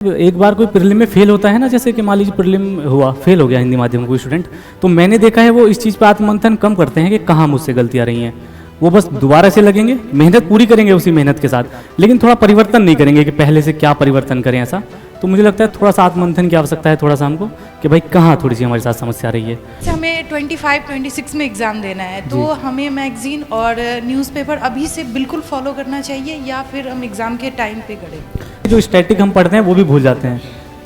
एक बार कोई प्रीलिम में फेल होता है ना, जैसे कि मान लीजिए प्रीलिम हुआ, फेल हो गया हिंदी माध्यम कोई स्टूडेंट, तो मैंने देखा है वो इस चीज़ पर आत्ममंथन कम करते हैं कि कहाँ मुझसे गलतियाँ रही हैं। वो बस दोबारा से लगेंगे, मेहनत पूरी करेंगे उसी मेहनत के साथ, लेकिन थोड़ा परिवर्तन नहीं करेंगे कि पहले से क्या परिवर्तन करें ऐसा। तो मुझे लगता है थोड़ा सा आत्ममंथन की आवश्यकता है थोड़ा सा हमको, कि भाई कहाँ थोड़ी सी हमारे साथ समस्या रही है। हमें 25-26 में एग्ज़ाम देना है, तो हमें मैगज़ीन और न्यूज़पेपर अभी से बिल्कुल फॉलो करना चाहिए या फिर हम एग्ज़ाम के टाइम पे करें? जो स्टैटिक हम पढ़ते हैं वो भी भूल जाते हैं,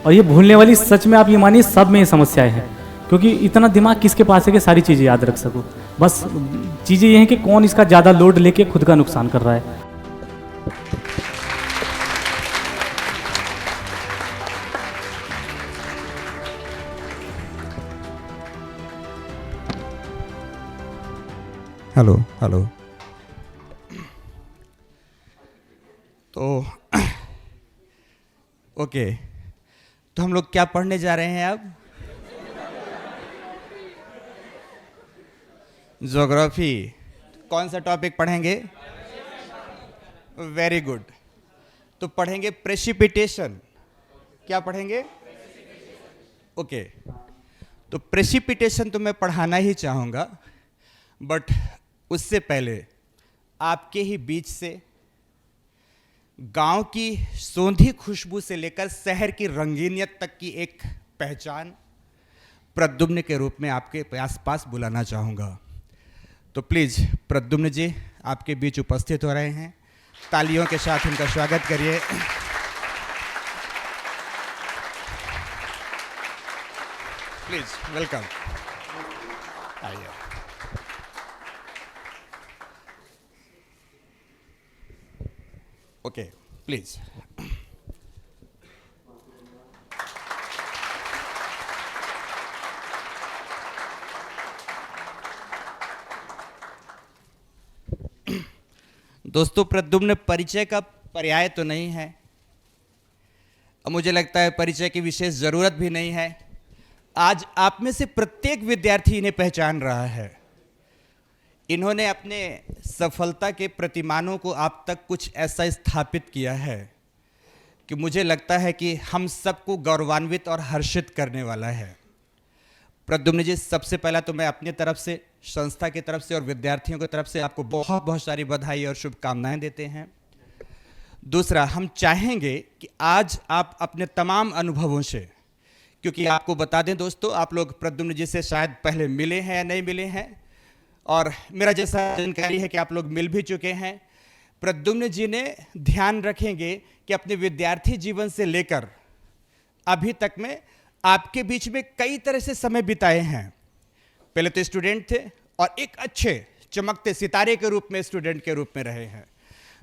और ये भूलने वाली सच में आप ये मानिए सब में ये समस्याएं हैं, क्योंकि इतना दिमाग किसके पास है कि सारी चीज़ें याद रख सको। बस चीज़ें ये हैं कि कौन इसका ज़्यादा लोड लेके खुद का नुकसान कर रहा है। Hello hello. तो ओके, तो हम लोग क्या पढ़ने जा रहे हैं अब? ज्योग्राफी। कौन सा टॉपिक पढ़ेंगे? Very good. तो पढ़ेंगे प्रेसिपिटेशन। क्या पढ़ेंगे? ओके, तो प्रेसिपिटेशन तो मैं पढ़ाना ही चाहूँगा, बट उससे पहले आपके ही बीच से गांव की सौंधी खुशबू से लेकर शहर की रंगीनियत तक की एक पहचान प्रद्युम्न के रूप में आपके आसपास बुलाना चाहूँगा। तो प्लीज़ प्रद्युम्न जी आपके बीच उपस्थित हो रहे हैं, तालियों के साथ उनका स्वागत करिए। प्लीज़ वेलकम, आइए। Okay please. दोस्तों, प्रद्युम्न परिचय का पर्याय तो नहीं है, और मुझे लगता है परिचय की विशेष ज़रूरत भी नहीं है। आज आप में से प्रत्येक विद्यार्थी इन्हें पहचान रहा है। इन्होंने अपने सफलता के प्रतिमानों को आप तक कुछ ऐसा स्थापित किया है कि मुझे लगता है कि हम सबको गौरवान्वित और हर्षित करने वाला है। प्रद्युम्न जी, सबसे पहला तो मैं अपनी तरफ से, संस्था की तरफ से और विद्यार्थियों की तरफ से आपको बहुत बहुत सारी बधाई और शुभकामनाएं देते हैं। दूसरा, हम चाहेंगे कि आज आप अपने तमाम अनुभवों से, क्योंकि आपको बता दें दोस्तों, आप लोग प्रद्युम्न जी से शायद पहले मिले हैं या नहीं मिले हैं, और मेरा जैसा जानकारी है कि आप लोग मिल भी चुके हैं। प्रद्युम्न जी ने ध्यान रखेंगे कि अपने विद्यार्थी जीवन से लेकर अभी तक में आपके बीच में कई तरह से समय बिताए हैं। पहले तो स्टूडेंट थे और एक अच्छे चमकते सितारे के रूप में स्टूडेंट के रूप में रहे हैं।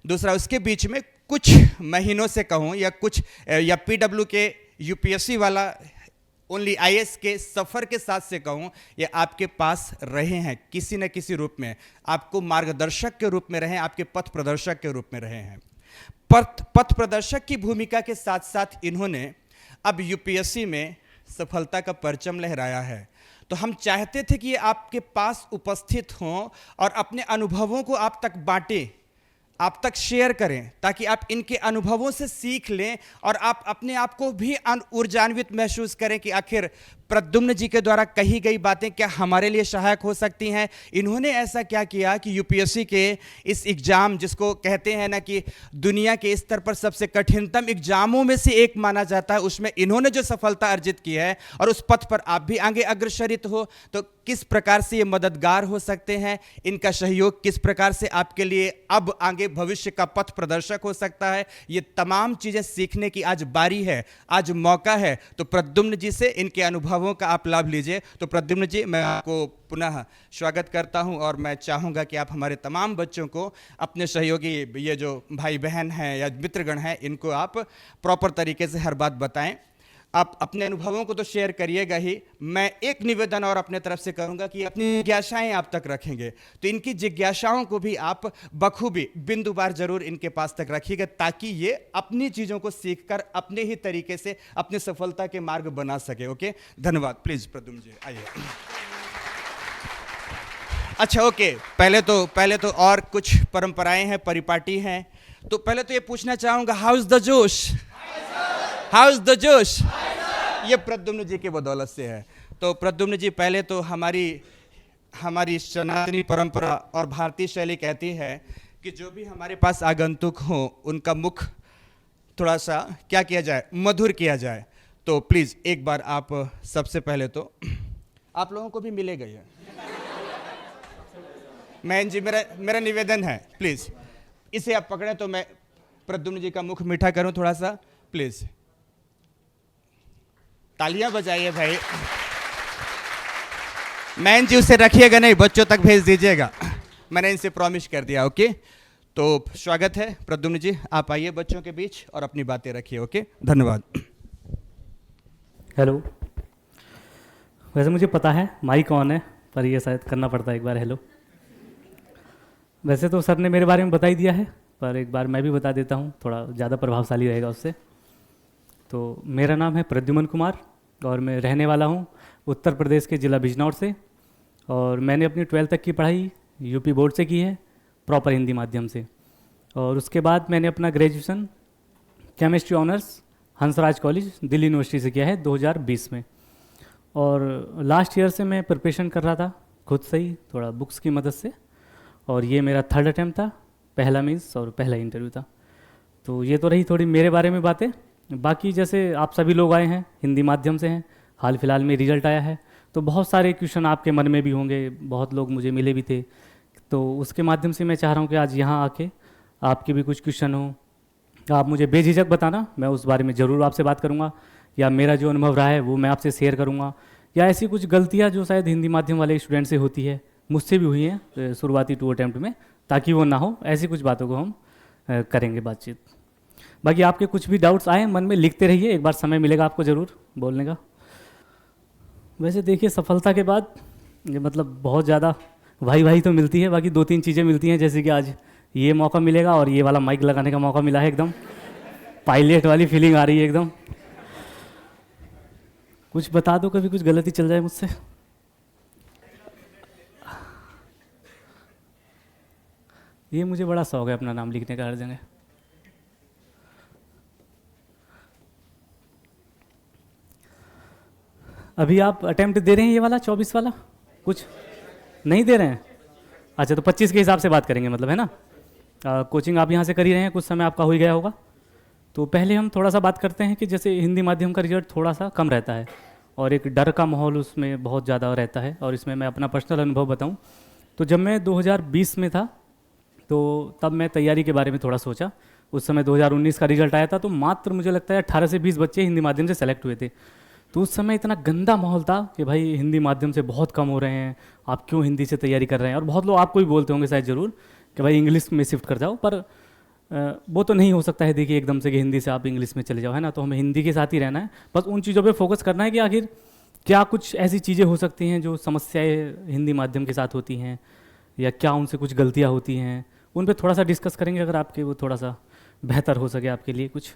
दूसरा, उसके बीच में कुछ महीनों से कहूँ या पीडब्ल्यू के यूपीएससी वाला ओनली आईएएस के सफ़र के साथ से कहूँ, ये आपके पास रहे हैं किसी न किसी रूप में, आपको मार्गदर्शक के रूप में रहे, आपके पथ प्रदर्शक के रूप में रहे हैं। पथ प्रदर्शक की भूमिका के साथ साथ इन्होंने अब यूपीएससी में सफलता का परचम लहराया है। तो हम चाहते थे कि ये आपके पास उपस्थित हों और अपने अनुभवों को आप तक बांटें, आप तक शेयर करें, ताकि आप इनके अनुभवों से सीख लें और आप अपने आप को भी ऊर्जान्वित महसूस करें कि आखिर प्रद्युम्न जी के द्वारा कही गई बातें क्या हमारे लिए सहायक हो सकती हैं। इन्होंने ऐसा क्या किया कि यूपीएससी के इस एग्ज़ाम, जिसको कहते हैं ना कि दुनिया के स्तर पर सबसे कठिनतम एग्जामों में से एक माना जाता है, उसमें इन्होंने जो सफलता अर्जित की है और उस पथ पर आप भी आगे अग्रसरित हो, तो किस प्रकार से ये मददगार हो सकते हैं, इनका सहयोग किस प्रकार से आपके लिए अब आगे भविष्य का पथ प्रदर्शक हो सकता है, ये तमाम चीज़ें सीखने की आज बारी है, आज मौका है। तो प्रद्युम्न जी से इनके अनुभवों का आप लाभ लीजिए। तो प्रद्युम्न जी, मैं आपको पुनः स्वागत करता हूं, और मैं चाहूँगा कि आप हमारे तमाम बच्चों को, अपने सहयोगी ये जो भाई बहन हैं या मित्रगण हैं, इनको आप प्रॉपर तरीके से हर बात बताएं। आप अपने अनुभवों को तो शेयर करिएगा ही, मैं एक निवेदन और अपने तरफ से करूंगा कि अपनी जिज्ञासाएं आप तक रखेंगे, तो इनकी जिज्ञासाओं को भी आप बखूबी बिंदुवार जरूर इनके पास तक रखिएगा, ताकि ये अपनी चीज़ों को सीखकर अपने ही तरीके से अपने सफलता के मार्ग बना सके। ओके, धन्यवाद। प्लीज़ प्रद्युम्न जी आइए। अच्छा ओके, पहले तो और कुछ परंपराएं हैं, परिपाटी हैं। तो पहले तो ये पूछना चाहूँगा, हाउ इज़ द जोश? हाउ इज द जोश? ये प्रद्युम्न जी की बदौलत से है। तो प्रद्युम्न जी, पहले तो हमारी सनातनी परंपरा और भारतीय शैली कहती है कि जो भी हमारे पास आगंतुक हो उनका मुख थोड़ा सा क्या किया जाए, मधुर किया जाए। तो प्लीज़ एक बार आप सबसे पहले तो आप लोगों को भी मिलेगा ये। मैन जी, मेरा निवेदन है, प्लीज़ इसे आप पकड़ें तो मैं प्रद्युम्न जी का मुख मीठा करूं थोड़ा सा, प्लीज़। तालियां बजाइए भाई। मैन जी, उसे रखिएगा नहीं, बच्चों तक भेज दीजिएगा, मैंने इनसे प्रॉमिस कर दिया। ओके, तो स्वागत है प्रद्युम्न जी, आप आइए बच्चों के बीच और अपनी बातें रखिए। ओके, धन्यवाद। हेलो। वैसे मुझे पता है माइक ऑन है, पर ये शायद करना पड़ता है एक बार। हेलो। वैसे तो सर ने मेरे बारे में बता ही दिया है, पर एक बार मैं भी बता देता हूँ, थोड़ा ज़्यादा प्रभावशाली रहेगा उससे। तो मेरा नाम है प्रद्युमन कुमार और मैं रहने वाला हूँ उत्तर प्रदेश के ज़िला बिजनौर से। और मैंने अपनी 12th तक की पढ़ाई यूपी बोर्ड से की है, प्रॉपर हिंदी माध्यम से। और उसके बाद मैंने अपना graduation chemistry honours Hansraj college Delhi university से किया है 2020 में। और लास्ट ईयर से मैं प्रिपरेशन कर रहा था खुद से ही, थोड़ा बुक्स की मदद से। और ये मेरा 3rd अटैम्प्ट था, पहला मीन्स और पहला इंटरव्यू था। तो ये तो रही थोड़ी मेरे बारे में बातें। बाकी जैसे आप सभी लोग आए हैं हिंदी माध्यम से हैं, हाल फिलहाल में रिजल्ट आया है, तो बहुत सारे क्वेश्चन आपके मन में भी होंगे, बहुत लोग मुझे मिले भी थे। तो उसके माध्यम से मैं चाह रहा हूँ कि आज यहाँ आके आपके भी कुछ क्वेश्चन हो, आप मुझे बेझिझक बताना, मैं उस बारे में ज़रूर आपसे बात करूँगा, या मेरा जो अनुभव रहा है वो मैं आपसे शेयर करूँगा, या ऐसी कुछ गलतियाँ जो शायद हिंदी माध्यम वाले स्टूडेंट से होती है, मुझसे भी हुई हैं शुरुआती 2 अटैम्प्ट में, ताकि वो ना हो, ऐसी कुछ बातों को हम करेंगे बातचीत। बाकी आपके कुछ भी डाउट्स आए मन में लिखते रहिए, एक बार समय मिलेगा आपको ज़रूर बोलने का। वैसे देखिए, सफलता के बाद ये मतलब बहुत ज़्यादा भाई तो मिलती है, बाकी 2-3 चीज़ें मिलती हैं, जैसे कि आज ये मौका मिलेगा और ये वाला माइक लगाने का मौका मिला है, एकदम पायलट वाली फीलिंग आ रही है एकदम। कुछ बता दो, कभी कुछ गलती चल जाए मुझसे। ये मुझे बड़ा शौक है अपना नाम लिखने का हर जगह। अभी आप अटेम्प्ट दे रहे हैं ये वाला 24 वाला? कुछ नहीं दे रहे हैं? अच्छा, तो 25 के हिसाब से बात करेंगे मतलब, है ना? कोचिंग आप यहाँ से कर ही रहे हैं, कुछ समय आपका हो ही गया होगा। तो पहले हम थोड़ा सा बात करते हैं कि जैसे हिंदी माध्यम का रिजल्ट थोड़ा सा कम रहता है और एक डर का माहौल उसमें बहुत ज़्यादा रहता है। और इसमें मैं अपना पर्सनल अनुभव बताऊं तो जब मैं 2020 में था तो तब मैं तैयारी के बारे में थोड़ा सोचा। उस समय 2019 का रिजल्ट आया था, तो मात्र मुझे लगता है 18 से 20 बच्चे हिंदी माध्यम से सेलेक्ट हुए थे। तो उस समय इतना गंदा माहौल था कि भाई हिंदी माध्यम से बहुत कम हो रहे हैं, आप क्यों हिंदी से तैयारी कर रहे हैं। और बहुत लोग आपको भी बोलते होंगे शायद ज़रूर कि भाई इंग्लिश में शिफ्ट कर जाओ, पर वो तो नहीं हो सकता है देखिए एकदम से कि हिंदी से आप इंग्लिश में चले जाओ, है ना। तो हमें हिंदी के साथ ही रहना है, बस उन चीज़ों पे फोकस करना है कि आखिर क्या कुछ ऐसी चीज़ें हो सकती हैं जो समस्याएं हिंदी माध्यम के साथ होती हैं, या क्या उनसे कुछ गलतियाँ होती हैं, उन पे थोड़ा सा डिस्कस करेंगे, अगर आपके वो थोड़ा सा बेहतर हो सके आपके लिए कुछ।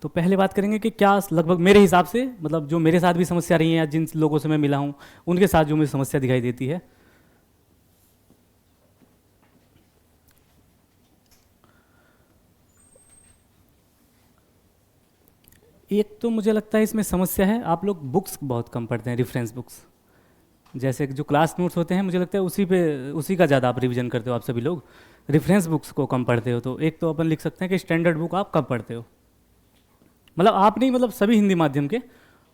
तो पहले बात करेंगे कि क्या लगभग मेरे हिसाब से मतलब जो मेरे साथ भी समस्या रही है या जिन लोगों से मैं मिला हूँ उनके साथ जो मुझे समस्या दिखाई देती है। एक तो मुझे लगता है इसमें समस्या है, आप लोग बुक्स बहुत कम पढ़ते हैं, रेफरेंस बुक्स। जैसे जो क्लास नोट्स होते हैं मुझे लगता है उसी का ज़्यादा आप रिवीजन करते हो, आप सभी लोग रेफरेंस बुक्स को कम पढ़ते हो। तो एक तो अपन लिख सकते हैं कि स्टैंडर्ड बुक आप कम पढ़ते हो, मतलब आप नहीं, मतलब सभी हिंदी माध्यम के।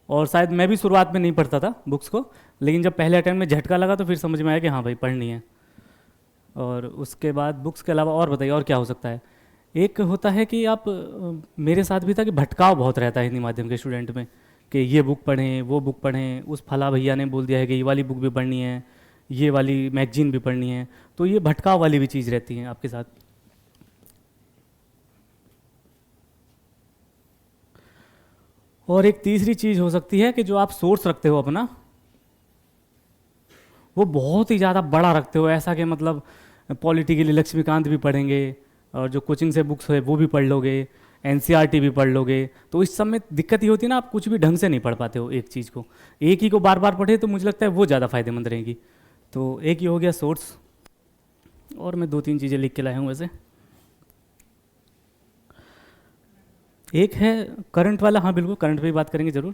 और शायद मैं भी शुरुआत में नहीं पढ़ता था बुक्स को, लेकिन जब पहले अटेम्प्ट में झटका लगा तो फिर समझ में आया कि हाँ भाई पढ़नी है। और उसके बाद बुक्स के अलावा और बताइए और क्या हो सकता है। एक होता है कि आप मेरे साथ भी था कि भटकाव बहुत रहता है हिंदी माध्यम के स्टूडेंट में, कि ये बुक पढ़ें वो बुक पढ़ें, उस फला भैया ने बोल दिया है कि ये वाली बुक भी पढ़नी है, ये वाली मैगजीन भी पढ़नी है। तो ये भटकाव वाली भी चीज़ रहती है आपके साथ। और एक तीसरी चीज़ हो सकती है कि जो आप सोर्स रखते हो अपना, वो बहुत ही ज़्यादा बड़ा रखते हो, ऐसा कि मतलब पॉलिटी के लिए लक्ष्मीकांत भी पढ़ेंगे, और जो कोचिंग से बुक्स है वो भी पढ़ लोगे, एनसीईआरटी भी पढ़ लोगे। तो इस सब में दिक्कत ये होती है ना, आप कुछ भी ढंग से नहीं पढ़ पाते हो एक चीज़ को, एक ही को बार बार पढ़े तो मुझे लगता है वो ज़्यादा फायदेमंद रहेगी। तो एक ही हो गया सोर्स, और मैं 2-3 चीज़ें लिख के लाया हूँ वैसे। एक है करंट वाला, हाँ बिल्कुल करंट पे ही बात करेंगे ज़रूर।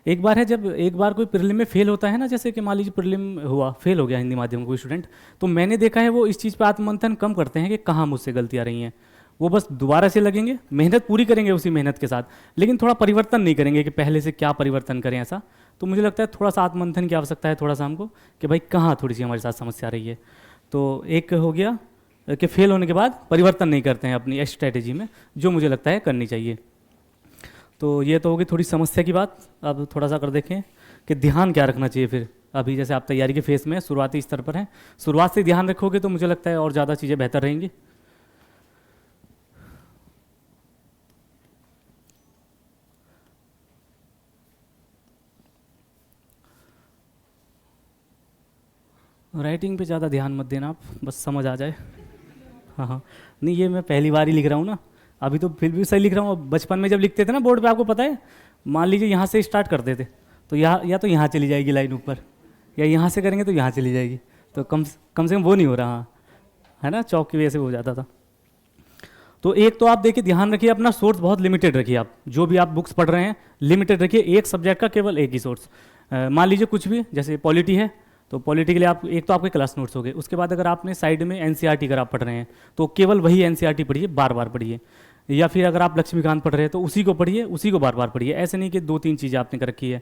एक बार है जब एक बार कोई प्रीलिम में फेल होता है ना, जैसे कि मान लीजिए प्रीलिम हुआ, फेल हो गया हिंदी माध्यम का कोई स्टूडेंट, तो मैंने देखा है वो इस चीज़ पे आत्ममंथन कम करते हैं कि कहाँ मुझसे गलतियाँ रही हैं। वो बस दोबारा से लगेंगे, मेहनत पूरी करेंगे उसी मेहनत के साथ, लेकिन थोड़ा परिवर्तन नहीं करेंगे कि पहले से क्या परिवर्तन करें ऐसा। तो मुझे लगता है थोड़ा सा आत्ममंथन की आवश्यकता है थोड़ा सा हमको, कि भाई कहाँ थोड़ी सी हमारे साथ समस्या रही है। तो एक हो गया कि फेल होने के बाद परिवर्तन नहीं करते हैं अपनी स्ट्रैटेजी में, जो मुझे लगता है करनी चाहिए। तो ये तो होगी थोड़ी समस्या की बात। अब थोड़ा सा कर देखें कि ध्यान क्या रखना चाहिए फिर। अभी जैसे आप तैयारी के फेस में शुरुआती स्तर पर हैं, शुरुआत से ध्यान रखोगे तो मुझे लगता है और ज़्यादा चीज़ें बेहतर रहेंगी। राइटिंग पे ज़्यादा ध्यान मत देना आप, बस समझ आ जाए। हाँ हाँ, नहीं ये मैं पहली बार ही लिख रहा हूँ ना, अभी तो फिर भी सही लिख रहा हूँ। अब बचपन में जब लिखते थे ना बोर्ड पे, आपको पता है, मान लीजिए यहाँ से स्टार्ट करते थे तो यहाँ या तो यहाँ चली जाएगी लाइन ऊपर, या यहाँ से करेंगे तो यहाँ चली जाएगी, तो कम से कम वो नहीं हो रहा है ना, चौक की वजह से हो जाता था। तो एक तो आप देखिए ध्यान रखिए अपना सोर्स बहुत लिमिटेड रखिए, आप जो भी आप बुक्स पढ़ रहे हैं लिमिटेड रखिए, एक सब्जेक्ट का केवल एक ही सोर्स। मान लीजिए कुछ भी, जैसे पॉलिटी है तो पॉलिटी के लिए आप एक तो आपके क्लास नोट्स हो गए, उसके बाद अगर आपने साइड में एनसीईआरटी अगर आप पढ़ रहे हैं तो केवल वही एनसीईआरटी पढ़िए, बार बार पढ़िए। या फिर अगर आप लक्ष्मीकांत पढ़ रहे हैं तो उसी को पढ़िए, उसी को बार बार पढ़िए। ऐसे नहीं कि दो तीन चीज़ें आपने कर रखी है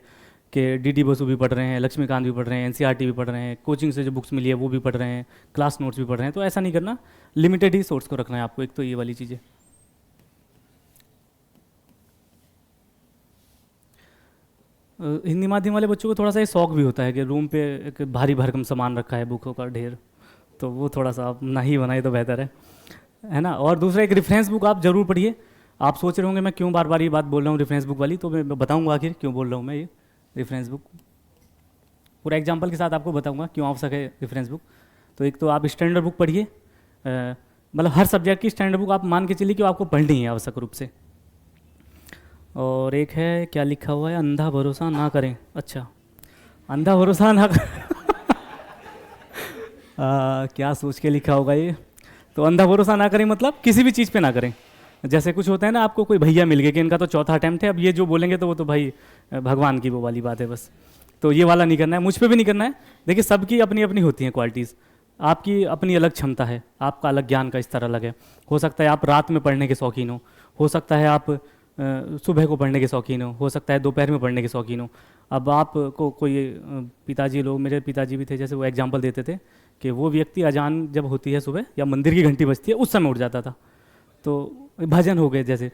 कि डीडी बसु भी पढ़ रहे हैं, लक्ष्मीकांत भी पढ़ रहे हैं, एनसीईआरटी भी पढ़ रहे हैं, कोचिंग से जो बुक्स मिली है वो भी पढ़ रहे हैं, क्लास नोट्स भी पढ़ रहे हैं। तो ऐसा नहीं करना, लिमिटेड ही सोर्स को रखना है आपको। एक तो ये वाली चीज़ें। हिंदी माध्यम वाले बच्चों को थोड़ा सा ये शौक भी होता है कि रूम पे एक भारी भरकम सामान रखा है, बुकों का ढेर, तो वो थोड़ा सा आप ना ही बनाए तो बेहतर है ना। और दूसरा, एक रेफरेंस बुक आप जरूर पढ़िए। आप सोच रहे होंगे मैं क्यों बार बार ये बात बोल रहा हूँ रेफरेंस बुक वाली, तो मैं बताऊँगा आखिर क्यों बोल रहा हूँ मैं ये रेफरेंस बुक, पूरा एग्जाम्पल के साथ आपको बताऊँगा क्यों आवश्यक है रेफरेंस बुक। तो एक तो आप स्टैंडर्ड बुक पढ़िए, मतलब हर सब्जेक्ट की स्टैंडर्ड बुक आप मान के चलिए कि आपको पढ़नी है आवश्यक रूप से। और एक है क्या लिखा हुआ है, अंधा भरोसा ना करें। अच्छा, अंधा भरोसा ना क्या सोच के लिखा होगा ये। तो अंधा भरोसा ना करें मतलब किसी भी चीज़ पे ना करें। जैसे कुछ होता है ना, आपको कोई भैया मिल गए कि इनका तो चौथा अटैम्प्ट है, अब ये जो बोलेंगे तो वो तो भाई भगवान की वो वाली बात है बस। तो ये वाला नहीं करना है, मुझ पे भी नहीं करना है। देखिए सबकी अपनी अपनी होती हैं क्वालिटीज़, आपकी अपनी अलग क्षमता है, आपका अलग ज्ञान का स्तर अलग है। हो सकता है आप रात में पढ़ने के शौकीन हो सकता है आप सुबह को पढ़ने के शौकीन हो सकता है दोपहर में पढ़ने के शौकीन हो। अब आपको कोई पिताजी लोग, मेरे पिताजी भी थे, जैसे वो एग्जांपल देते थे कि वो व्यक्ति अजान जब होती है सुबह या मंदिर की घंटी बजती है उस समय उठ जाता था। तो भजन हो गए जैसे,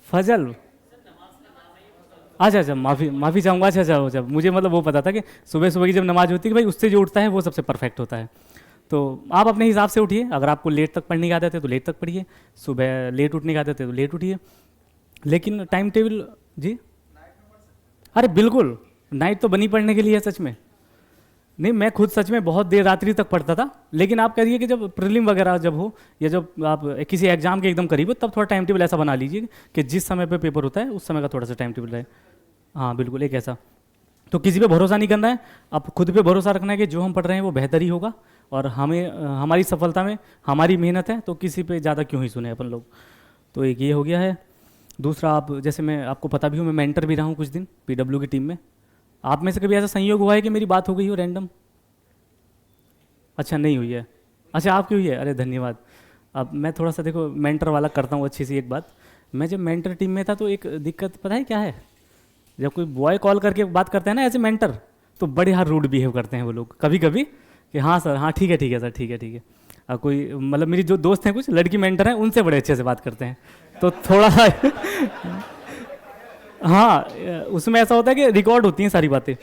फजल, अच्छा माफ़ी चाहूँगा। अच्छा, मुझे मतलब वो पता था कि सुबह सुबह की जब नमाज होती है भाई उससे जो उठता है वो सबसे परफेक्ट होता है। तो आप अपने हिसाब से उठिए, अगर आपको लेट तक पढ़ने की आदत है तो लेट तक पढ़िए, सुबह लेट उठने की आदत है तो लेट उठिए, लेकिन टाइम टेबल जी। अरे बिल्कुल, नाइट तो बनी पढ़ने के लिए है सच में। नहीं, मैं खुद सच में बहुत देर रात्रि तक पढ़ता था, लेकिन आप कहिए कि जब प्रीलिम वगैरह जब हो या जब आप किसी एग्जाम के एकदम करीब हो तब थोड़ा टाइम टेबल ऐसा बना लीजिए कि जिस समय पे पेपर होता है उस समय का थोड़ा सा टाइम टेबल रहे। हाँ बिल्कुल, एक ऐसा। तो किसी पे भरोसा नहीं करना है, आप खुद पे भरोसा रखना है कि जो हम पढ़ रहे हैं वो बेहतर ही होगा, और हमें हमारी सफलता में हमारी मेहनत है, तो किसी पे ज़्यादा क्यों ही सुने अपन लोग। तो एक ये हो गया है। दूसरा, आप जैसे मैं आपको पता भी हूँ मैं मेंटर भी रहा हूँ कुछ दिन पीडब्ल्यू की टीम में। आप में से कभी ऐसा संयोग हुआ है कि मेरी बात हो गई हो रैंडम? अच्छा नहीं हुई है, अच्छा आपकी हुई है, अरे धन्यवाद। अब मैं थोड़ा सा देखो मेंटर वाला करता हूँ अच्छी सी एक बात। मैं जब मेंटर टीम में था तो एक दिक्कत पता है क्या है, जब कोई बॉय कॉल करके बात करते हैं ना एज ए मेंटर, तो बड़े हार रूड बिहेव करते हैं वो लोग कभी कभी कि हाँ सर, हाँ ठीक है सर, ठीक है। और कोई मतलब मेरी जो दोस्त हैं कुछ लड़की मेंटर हैं उनसे बड़े अच्छे से बात करते हैं, तो थोड़ा सा हाँ उसमें ऐसा होता है कि रिकॉर्ड होती हैं सारी बातें।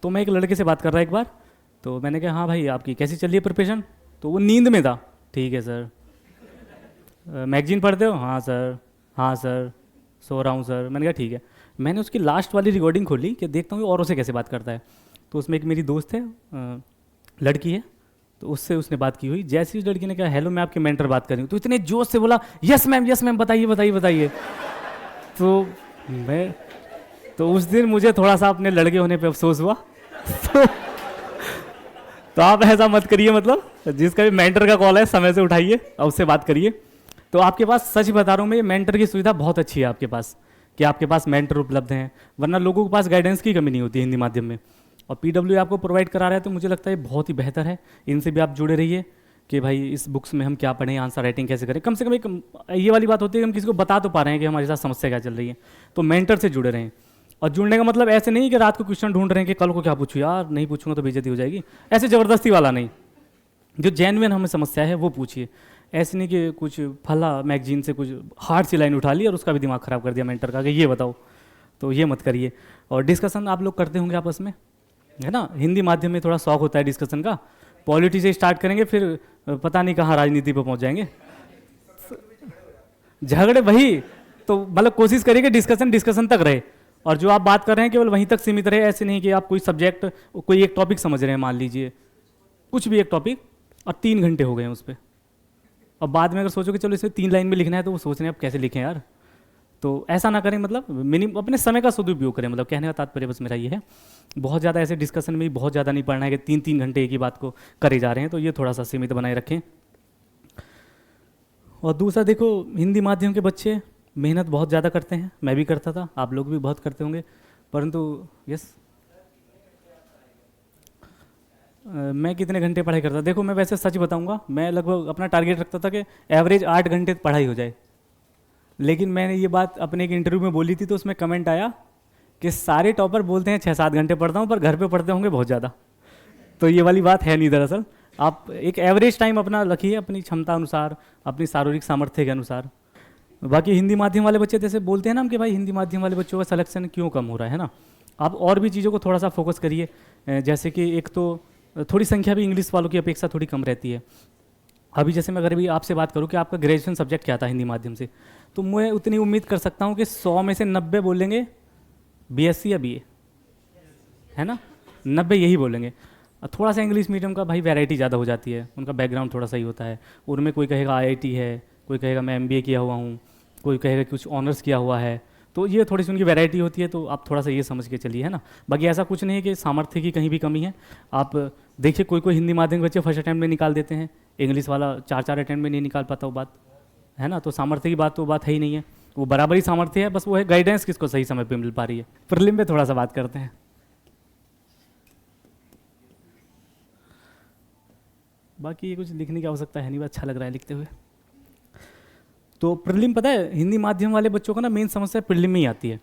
तो मैं एक लड़के से बात कर रहा एक बार, तो मैंने कहा हाँ भाई आपकी कैसी चल रही है प्रिपरेशन, तो वो नींद में था। ठीक है सर। मैगजीन पढ़ते हो? हाँ सर, सो रहा हूँ सर। मैंने कहा ठीक है। मैंने उसकी लास्ट वाली रिकॉर्डिंग खोली कि देखता हूँ औरों से कैसे बात करता है। तो उसमें एक मेरी दोस्त है, लड़की है, तो उससे उसने बात की हुई। जैसे ही उस लड़की ने कहा हेलो मैं आपके मेंटर बात कर रही हूँ, तो इतने जोश से बोला यस मैम बताइए। तो मैं तो उस दिन मुझे थोड़ा सा अपने लड़के होने पे अफसोस हुआ। तो आप ऐसा मत करिए, मतलब जिसका भी मेंटर का कॉल है समय से उठाइए और उससे बात करिए। तो आपके पास, सच बता रहा हूँ मैं, मेंटर की सुविधा बहुत अच्छी है आपके पास, कि आपके पास मेंटर उपलब्ध हैं, वरना लोगों के पास गाइडेंस की कमी नहीं होती हिंदी माध्यम में। और पीडब्ल्यू आपको प्रोवाइड करा रहा है तो मुझे लगता है बहुत ही बेहतर है। इनसे भी आप जुड़े रहिए कि भाई इस बुक्स में हम क्या पढ़ें, आंसर राइटिंग कैसे करें। कम से कम एक ये वाली बात होती है कि हम किसी को बता तो पा रहे हैं कि हमारे साथ समस्या क्या चल रही है। तो मेंटर से जुड़े रहें। और जुड़ने का मतलब ऐसे नहीं कि रात को क्वेश्चन ढूंढ रहे हैं कि कल को क्या पूछूं यार, नहीं पूछूंगा तो बेइज्जती हो जाएगी, ऐसे ज़बरदस्ती वाला नहीं। जो जेन्युइन हमें समस्या है वो पूछिए। ऐसे नहीं कि कुछ फला मैगजीन से कुछ हार्ड सी लाइन उठा ली और उसका भी दिमाग ख़राब कर दिया मेंटर का कि ये बताओ, तो ये मत करिए। और डिस्कशन आप लोग करते होंगे आपस में, है ना। हिंदी माध्यम में थोड़ा शौक होता है डिस्कशन का। पॉलिटी से स्टार्ट करेंगे फिर पता नहीं कहाँ राजनीति पर पहुँच जाएंगे, झगड़े वही। तो मतलब कोशिश करिए कि डिस्कशन तक रहे, और जो आप बात कर रहे हैं केवल वहीं तक सीमित रहे। ऐसे नहीं कि आप कोई सब्जेक्ट, कोई एक टॉपिक समझ रहे हैं, मान लीजिए कुछ भी एक टॉपिक, और 3 घंटे हो गए हैं उस पर, और बाद में अगर सोचो कि चलो इसे 3 लाइन में लिखना है तो वो सोच रहे हैं आप कैसे लिखें यार। तो ऐसा ना करें, मतलब मिनिमम अपने समय का सदुपयोग करें। मतलब कहने का तात्पर्य बस मेरा ये है, बहुत ज़्यादा ऐसे डिस्कशन में भी बहुत ज़्यादा नहीं पढ़ना है कि 3-3 घंटे एक ही बात को करे जा रहे हैं। तो ये थोड़ा सा सीमित बनाए रखें। और दूसरा देखो, हिंदी माध्यम के बच्चे मेहनत बहुत ज़्यादा करते हैं, मैं भी करता था, आप लोग भी बहुत करते होंगे, परंतु यस मैं कितने घंटे पढ़ाई करता? देखो मैं वैसे सच बताऊंगा, मैं लगभग अपना टारगेट रखता था कि एवरेज 8 घंटे पढ़ाई हो जाए। लेकिन मैंने ये बात अपने एक इंटरव्यू में बोली थी तो उसमें कमेंट आया कि सारे टॉपर बोलते हैं 6-7 घंटे पढ़ता हूँ, पर घर पे पढ़ते होंगे बहुत ज़्यादा। तो ये वाली बात है नहीं। दरअसल आप एक एवरेज टाइम अपना रखिए, अपनी क्षमता अनुसार, अपनी शारीरिक सामर्थ्य के अनुसार। बाकी हिंदी माध्यम वाले बच्चे जैसे बोलते हैं ना हम कि भाई हिंदी माध्यम वाले बच्चों का सिलेक्शन क्यों कम हो रहा है ना, आप और भी चीज़ों को थोड़ा सा फोकस करिए। जैसे कि एक तो थोड़ी संख्या भी इंग्लिश वालों की अपेक्षा थोड़ी कम रहती है। अभी जैसे मैं अगर भी आपसे बात करूं कि आपका ग्रेजुएशन सब्जेक्ट क्या था हिंदी माध्यम से, तो मैं उतनी उम्मीद कर सकता हूं कि 100 में से 90 बोलेंगे बीएससी या बीए, है ना, 90 यही बोलेंगे। थोड़ा सा इंग्लिश मीडियम का भाई वैरायटी ज़्यादा हो जाती है, उनका बैकग्राउंड थोड़ा सही होता है। उनमें कोई कहेगा आईआईटी है, कोई कहेगा मैं एमबीए किया हुआ हूँ, कोई कहेगा कुछ ऑनर्स किया हुआ है। तो ये थोड़ी सी उनकी वैरायटी होती है, तो आप थोड़ा सा ये समझ के चलिए, है ना। बाकी ऐसा कुछ नहीं है कि सामर्थ्य की कहीं भी कमी है। आप देखिए कोई हिंदी माध्यम के बच्चे फर्स्ट अटैम्प्ट में निकाल देते हैं, इंग्लिश वाला 4-4 अटैम्प्ट में नहीं निकाल पाता वो बात, है ना। तो सामर्थ्य की बात तो बात है ही नहीं है, वो बराबर ही सामर्थ्य है, बस वो है गाइडेंस किसको सही समय पर मिल पा रही है। प्रीलिम पे थोड़ा सा बात करते हैं। बाकी ये कुछ लिखने की आवश्यकता है नहीं, अच्छा लग रहा है लिखते हुए। तो प्रीलिम पता है हिंदी माध्यम वाले बच्चों का ना मेन समस्या प्रीलिम में ही आती है।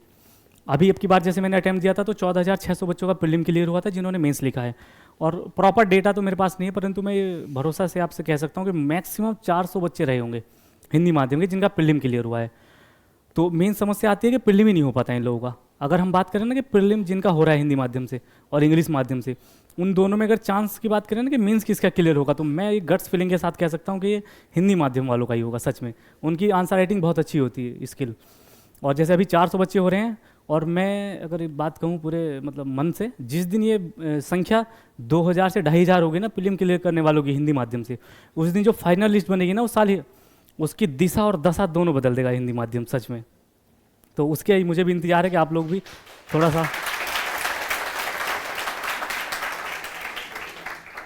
अभी अब की बार जैसे मैंने अटैम्प्ट दिया था तो 14,600 बच्चों का प्रीलिम क्लियर हुआ था जिन्होंने मेंस लिखा है। और प्रॉपर डेटा तो मेरे पास नहीं है, परंतु मैं ये भरोसा से आपसे कह सकता हूँ कि मैक्सिमम 400 बच्चे रहे होंगे हिंदी माध्यम के जिनका प्रीलिम क्लियर हुआ है। तो मेन समस्या आती है कि प्रीलिम ही नहीं हो पाता है इन लोगों का। अगर हम बात करें ना कि प्रीलिम जिनका हो रहा है हिंदी माध्यम से और इंग्लिश माध्यम से, उन दोनों में अगर चांस की बात करें ना कि मेंस किसका क्लियर होगा, तो मैं एक गट्स फीलिंग के साथ कह सकता हूँ कि ये हिंदी माध्यम वालों का ही होगा। सच में उनकी आंसर राइटिंग बहुत अच्छी होती है, स्किल। और जैसे अभी 400 बच्चे हो रहे हैं, और मैं अगर बात कहूँ पूरे मतलब मन से, जिस दिन ये संख्या 2000 से 2500 होगी ना प्रीलिम क्लियर करने वालों की हिंदी माध्यम से, उस दिन जो फाइनल लिस्ट बनेगी ना उस साल ही, उसकी दिशा और दशा दोनों बदल देगा हिंदी माध्यम, सच में। तो उसके मुझे भी इंतजार है कि आप लोग भी थोड़ा सा,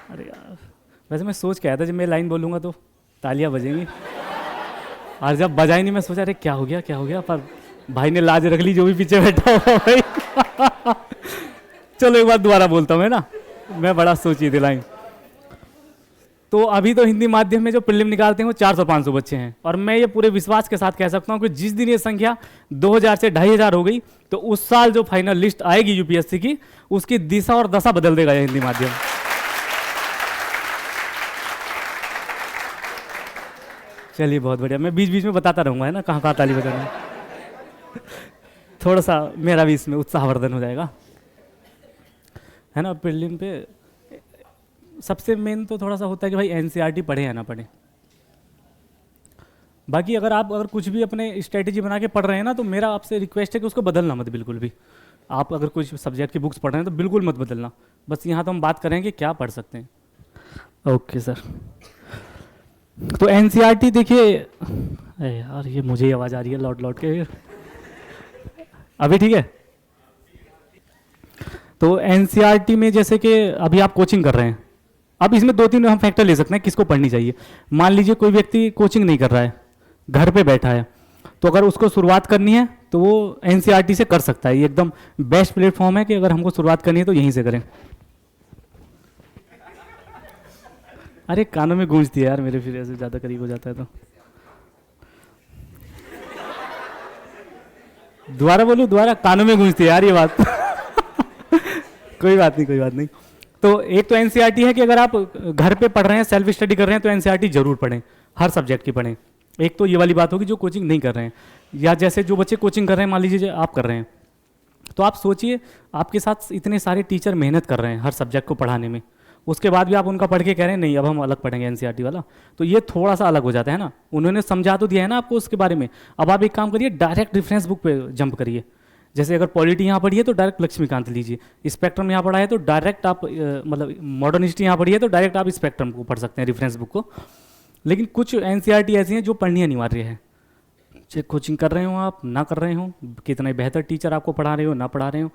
अरे यार वैसे मैं सोच के आया था जब मैं लाइन बोलूँगा तो तालियां बजेंगी, और जब बजाई नहीं मैं सोचा अरे क्या हो गया, पर भाई ने लाज रख ली जो भी पीछे बैठा हुआ भाई। चलो एक बार दोबारा बोलता हूँ, है ना, मैं बड़ा सोची थी लाइन। तो अभी तो हिंदी माध्यम में जो प्रीलिम निकालते हैं वो 400-500 बच्चे हैं, और मैं ये पूरे विश्वास के साथ कह सकता हूँ कि जिस दिन ये संख्या 2000 से 2500 हो गई तो उस साल जो फाइनल लिस्ट आएगी यूपीएससी की, उसकी दिशा और दशा बदल देगा ये हिंदी माध्यम। चलिए बहुत बढ़िया, मैं बीच बीच में बताता रहूँगा, है ना, कहाँ ताली बजाना है। थोड़ा सा मेरा भी इसमें उत्साहवर्धन हो जाएगा, है ना। प्रीलिम पे सबसे मेन तो थोड़ा सा होता है कि भाई एनसीईआरटी पढ़े या ना पढ़े। बाकी अगर कुछ भी अपने स्ट्रेटेजी बना के पढ़ रहे हैं ना, तो मेरा आपसे रिक्वेस्ट है कि उसको बदलना मत बिल्कुल भी। आप अगर कुछ सब्जेक्ट की बुक्स पढ़ रहे हैं तो बिल्कुल मत बदलना, बस यहाँ तो हम बात करें कि क्या पढ़ सकते हैं। Okay sir. तो एनसीईआरटी देखिए, यार ये मुझे ही आवाज़ आ रही है लौट के, अभी ठीक है। तो एनसीईआरटी में जैसे कि अभी आप कोचिंग कर रहे हैं, अब इसमें 2-3 हम फैक्टर ले सकते हैं किसको पढ़नी चाहिए। मान लीजिए कोई व्यक्ति कोचिंग नहीं कर रहा है, घर पे बैठा है, तो अगर उसको शुरुआत करनी है तो वो एनसीईआरटी से कर सकता है। ये एकदम बेस्ट प्लेटफॉर्म है कि अगर हमको शुरुआत करनी है तो यहीं से करें। अरे कानों में गूंजती है यार मेरे, फिर ऐसे ज़्यादा करीब हो जाता है तो। दोबारा बोलूं? दोबारा कानों में गूंजती है यार ये बात। कोई बात नहीं, कोई बात नहीं। तो एक तो एनसीईआरटी है कि अगर आप घर पे पढ़ रहे हैं, सेल्फ स्टडी कर रहे हैं, तो एनसीईआरटी जरूर पढ़ें, हर सब्जेक्ट की पढ़ें। एक तो ये वाली बात होगी जो कोचिंग नहीं कर रहे हैं, या जैसे जो बच्चे कोचिंग कर रहे हैं, मान लीजिए आप कर रहे हैं, तो आप सोचिए आपके साथ इतने सारे टीचर मेहनत कर रहे हैं हर सब्जेक्ट को पढ़ाने में, उसके बाद भी आप उनका पढ़ के कह रहे हैं नहीं अब हम अलग पढ़ेंगे एनसीईआरटी वाला, तो ये थोड़ा सा अलग हो जाता है ना। उन्होंने समझा तो दिया है ना आपको उसके बारे में। अब आप एक काम करिए, डायरेक्ट रेफरेंस बुक पे जंप करिए। जैसे अगर पॉलिटी यहाँ पढ़ी है तो डायरेक्ट लक्ष्मीकांत लीजिए, स्पेक्ट्रम यहाँ पढ़ा है तो डायरेक्ट आप मतलब मॉडर्न हिस्ट्री यहाँ पढ़ी है तो डायरेक्ट आप स्पेक्ट्रम को पढ़ सकते हैं, रेफरेंस बुक को। लेकिन कुछ एनसीईआरटी ऐसी हैं जो पढ़नी अनिवार्य है, चाहे कोचिंग कर रहे हो आप ना कर रहे हो, कितने बेहतर टीचर आपको पढ़ा रहे हो ना पढ़ा रहे हो।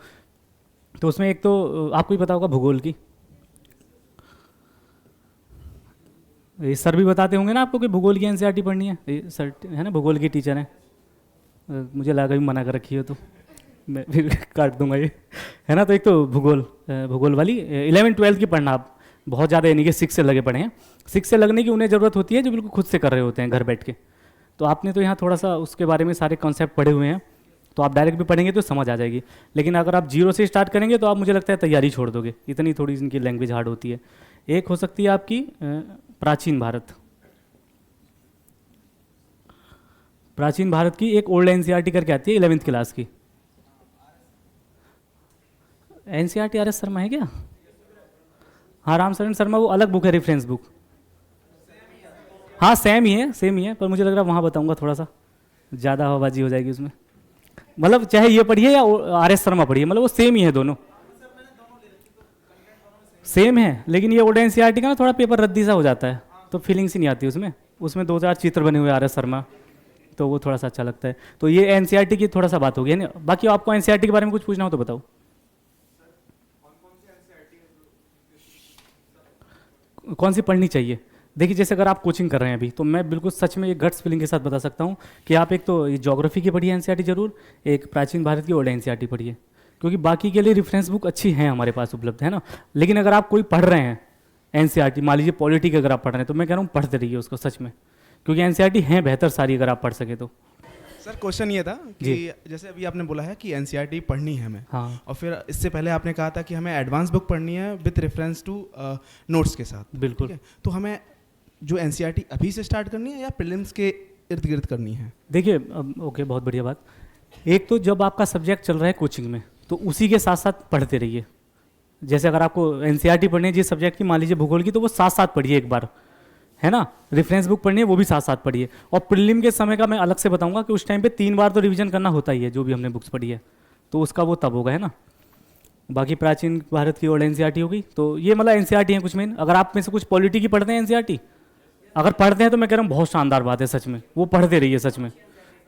तो उसमें एक तो आपको ही पता होगा भूगोल की, ये सर भी बताते होंगे ना आपको कि भूगोल की एनसीईआरटी पढ़नी है, ये सर है ना भूगोल की टीचर हैं। मुझे लगा भी मना कर रखी हो तो मैं फिर काट दूंगा ये, है ना। तो एक तो भूगोल वाली 11वीं-12वीं की पढ़ना आप बहुत ज़्यादा, यानी कि 6 से लगे पढ़े हैं। 6 से लगने की उन्हें ज़रूरत होती है जो बिल्कुल खुद से कर रहे होते हैं घर बैठ के। तो आपने तो यहाँ थोड़ा सा उसके बारे में सारे कॉन्सेप्ट पढ़े हुए हैं, तो आप डायरेक्ट भी पढ़ेंगे तो समझ आ जाएगी। लेकिन अगर आप 0 से स्टार्ट करेंगे तो आप मुझे लगता है तैयारी छोड़ दोगे, इतनी थोड़ी इनकी लैंग्वेज हार्ड होती है। एक हो सकती है आपकी प्राचीन भारत, प्राचीन भारत की एक ओल्ड एनसीईआरटी करके आती है 11वीं क्लास की। एनसीईआरटी आर एस शर्मा है क्या? हाँ, रामशरण शर्मा, वो अलग बुक है, रेफरेंस बुक। हाँ सेम ही है, पर मुझे लग रहा है वहाँ बताऊंगा थोड़ा सा ज़्यादा हवाबाजी हो जाएगी उसमें। मतलब चाहे ये पढ़िए या आर एस शर्मा पढ़िए, मतलब वो सेम ही है, दोनों सेम है। लेकिन ये ओल्ड एनसीईआरटी का ना थोड़ा पेपर रद्दी सा हो जाता है, तो फीलिंग्स ही नहीं आती उसमें। उसमें 2-4 चित्र बने हुए आर एस शर्मा, तो वो थोड़ा सा अच्छा लगता है। तो ये एनसीईआरटी की थोड़ा सा बात हो गई है ना। बाकी आपको एनसीईआरटी के बारे में कुछ पूछना हो तो बताओ। कौन सी पढ़नी चाहिए? देखिए जैसे अगर आप कोचिंग कर रहे हैं अभी, तो मैं बिल्कुल सच में ये गट्स फीलिंग के साथ बता सकता हूँ कि आप एक तो ये ज्योग्राफी की पढ़िए एनसीईआरटी जरूर, एक प्राचीन भारत की ओल्ड एनसीईआरटी पढ़िए, क्योंकि बाकी के लिए रेफरेंस बुक अच्छी हैं हमारे पास उपलब्ध, है ना। लेकिन अगर आप कोई पढ़ रहे हैं एनसीईआरटी, मान लीजिए पॉलिटी अगर आप पढ़ रहे हैं, तो मैं कह रहा हूँ पढ़ते रहिए उसको सच में, क्योंकि एनसीईआरटी हैं बेहतर सारी अगर आप पढ़ सके तो। सर क्वेश्चन ये था कि जैसे अभी आपने बोला है कि एनसीईआरटी पढ़नी है हमें, हाँ, और फिर इससे पहले आपने कहा था कि हमें एडवांस बुक पढ़नी है विद रेफरेंस टू नोट्स के साथ। बिल्कुल। ठीक है, तो हमें जो एनसीईआरटी अभी से स्टार्ट करनी है या प्रीलिम्स के इर्द गिर्द करनी है? देखिए ओके, बहुत बढ़िया बात। एक तो जब आपका सब्जेक्ट चल रहा है कोचिंग में, तो उसी के साथ साथ पढ़ते रहिए। जैसे अगर आपको एनसीईआरटी पढ़नी है जिस सब्जेक्ट की, मान लीजिए भूगोल की, तो वो साथ साथ पढ़िए एक बार, है ना। रेफरेंस बुक पढ़नी है वो भी साथ साथ पढ़िए। और प्रीलिम के समय का मैं अलग से बताऊंगा कि उस टाइम पे 3 बार तो रिवीजन करना होता ही है, जो भी हमने बुक्स पढ़ी है, तो उसका वो तब होगा, है ना। बाकी प्राचीन भारत की ओल्ड एनसीईआरटी होगी। तो ये मतलब एनसीईआरटी है कुछ मेन। अगर आप में से कुछ पॉलिटी की पढ़ते हैं एनसीईआरटी, अगर पढ़ते हैं तो मैं कह रहा हूँ बहुत शानदार बात है सच में, वो पढ़ते रहिए सच में।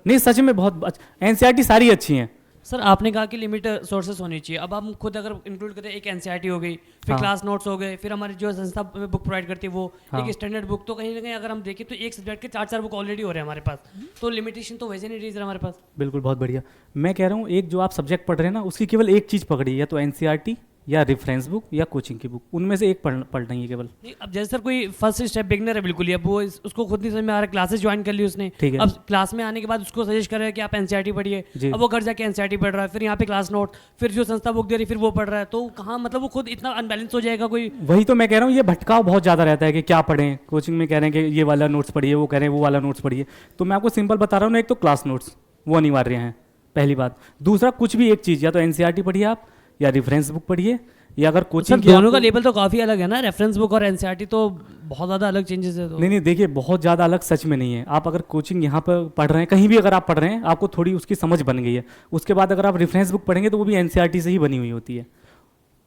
नहीं सच में बहुत एनसीईआरटी सारी अच्छी हैं। सर आपने कहा कि लिमिट सोर्सेस होनी चाहिए। अब हम खुद अगर इंक्लूड करें, एक एनसीईआरटी हो गई, फिर हाँ। क्लास नोट्स हो गए, फिर हमारी जो संस्था बुक प्रोवाइड करती है वो, हाँ। एक स्टैंडर्ड बुक, तो कहीं ना कहीं अगर हम देखें तो एक सब्जेक्ट के 4-4 बुक ऑलरेडी हो रहे हैं हमारे पास, तो लिमिटेशन तो वैसे नहीं रही सर हमारे पास। बिल्कुल, बहुत बढ़िया। मैं कह रहा हूँ एक जो आप सब्जेक्ट पढ़ रहे हैं ना, उसकी केवल एक चीज़ पकड़िए, या तो एनसीईआरटी या रेफरेंस बुक या कोचिंग की बुक, उनमें से एक पढ़ना ही है केवल। नहीं, अब जैसे सर कोई फर्स्ट स्टेप बिगनर है बिल्कुल ही, अब वो उसको खुद नहीं समझ में आ रहा है, क्लासेस ज्वाइन कर ली उसने, ठीक है। अब क्लास में आने के बाद उसको सजेस्ट कर रहे हैं कि आप एनसीईआरटी पढ़िए, जी। अब वो घर जाके एनसीईआरटी पढ़ रहा है, फिर यहाँ पे क्लास नोट, फिर जो संस्था बुक दे रही है फिर वो पढ़ रहा है, तो कहाँ मतलब वो खुद इतना अनबैलेंस हो जाएगा कोई। वही तो मैं कह रहा हूँ, ये भटकाव बहुत ज़्यादा रहता है कि क्या पढ़ें। कोचिंग में कह रहे हैं कि ये वाला नोट्स पढ़िए, वो कह रहे हैं वो वाला नोट्स पढ़िए। तो मैं आपको सिंपल बता रहा हूँ ना, एक तो क्लास नोट्स वो अनिवार्य हैं, पहली बात। दूसरा, कुछ भी एक चीज़, या तो एनसीईआरटी पढ़िए आप, या रेफरेंस बुक पढ़िए, या अगर कोचिंग सर दोनों का लेवल तो काफ़ी अलग है ना, रेफरेंस बुक और एनसीईआरटी तो बहुत ज़्यादा अलग चेंजेस है। तो नहीं, देखिए बहुत ज़्यादा अलग सच में नहीं है। आप अगर कोचिंग यहाँ पर पढ़ रहे हैं, कहीं भी अगर आप पढ़ रहे हैं, आपको थोड़ी उसकी समझ बन गई है, उसके बाद अगर आप रेफरेंस बुक पढ़ेंगे तो वो भी एनसीईआरटी से ही बनी हुई होती है।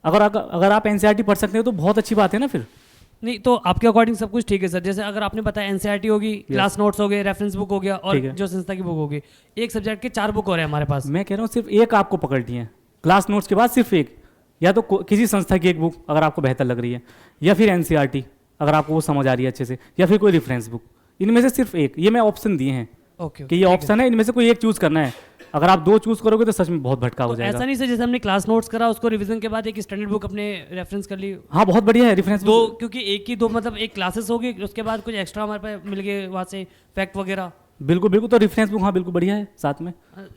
अगर आप एनसीईआरटी पढ़ सकते हो तो बहुत अच्छी बात है ना फिर। नहीं, तो आपके अकॉर्डिंग सब कुछ ठीक है सर। जैसे अगर आपने बताया एनसीईआरटी होगी, क्लास नोट्स हो गए, रेफरेंस बुक हो गया, और ठीक है। जो संस्था की बुक होगी, एक सब्जेक्ट के 4 बुक हो रहे हैं हमारे पास। मैं कह रहा हूँ सिर्फ एक आपको पकड़नी है, क्लास नोट्स के बाद सिर्फ एक, या तो किसी संस्था की एक बुक अगर आपको बेहतर लग रही है, या फिर एनसीईआरटी अगर आपको वो समझ आ रही है अच्छे से, या फिर कोई रेफरेंस बुक, इनमें से सिर्फ एक। ये मैं ऑप्शन दिए हैं ओके कि ये ऑप्शन है, इनमें से कोई एक चूज करना है। अगर आप 2 चूज करोगे तो सच में बहुत भटका हो जाएगा। ऐसा नहीं सर जैसे हमने क्लास नोट्स करा उसको रिवीजन के बाद एक स्टैंडर्ड बुक अपने रेफरेंस कर ली, हाँ बहुत बढ़िया है रेफरेंस दो बुक। क्योंकि एक ही दो मतलब एक क्लासेस होगी उसके बाद कुछ एक्स्ट्रा हमारे पास मिल गए वहाँ से फैक्ट वगैरह। बिल्कुल बिल्कुल, तो रेफरेंस बुक हाँ बिल्कुल बढ़िया है साथ में।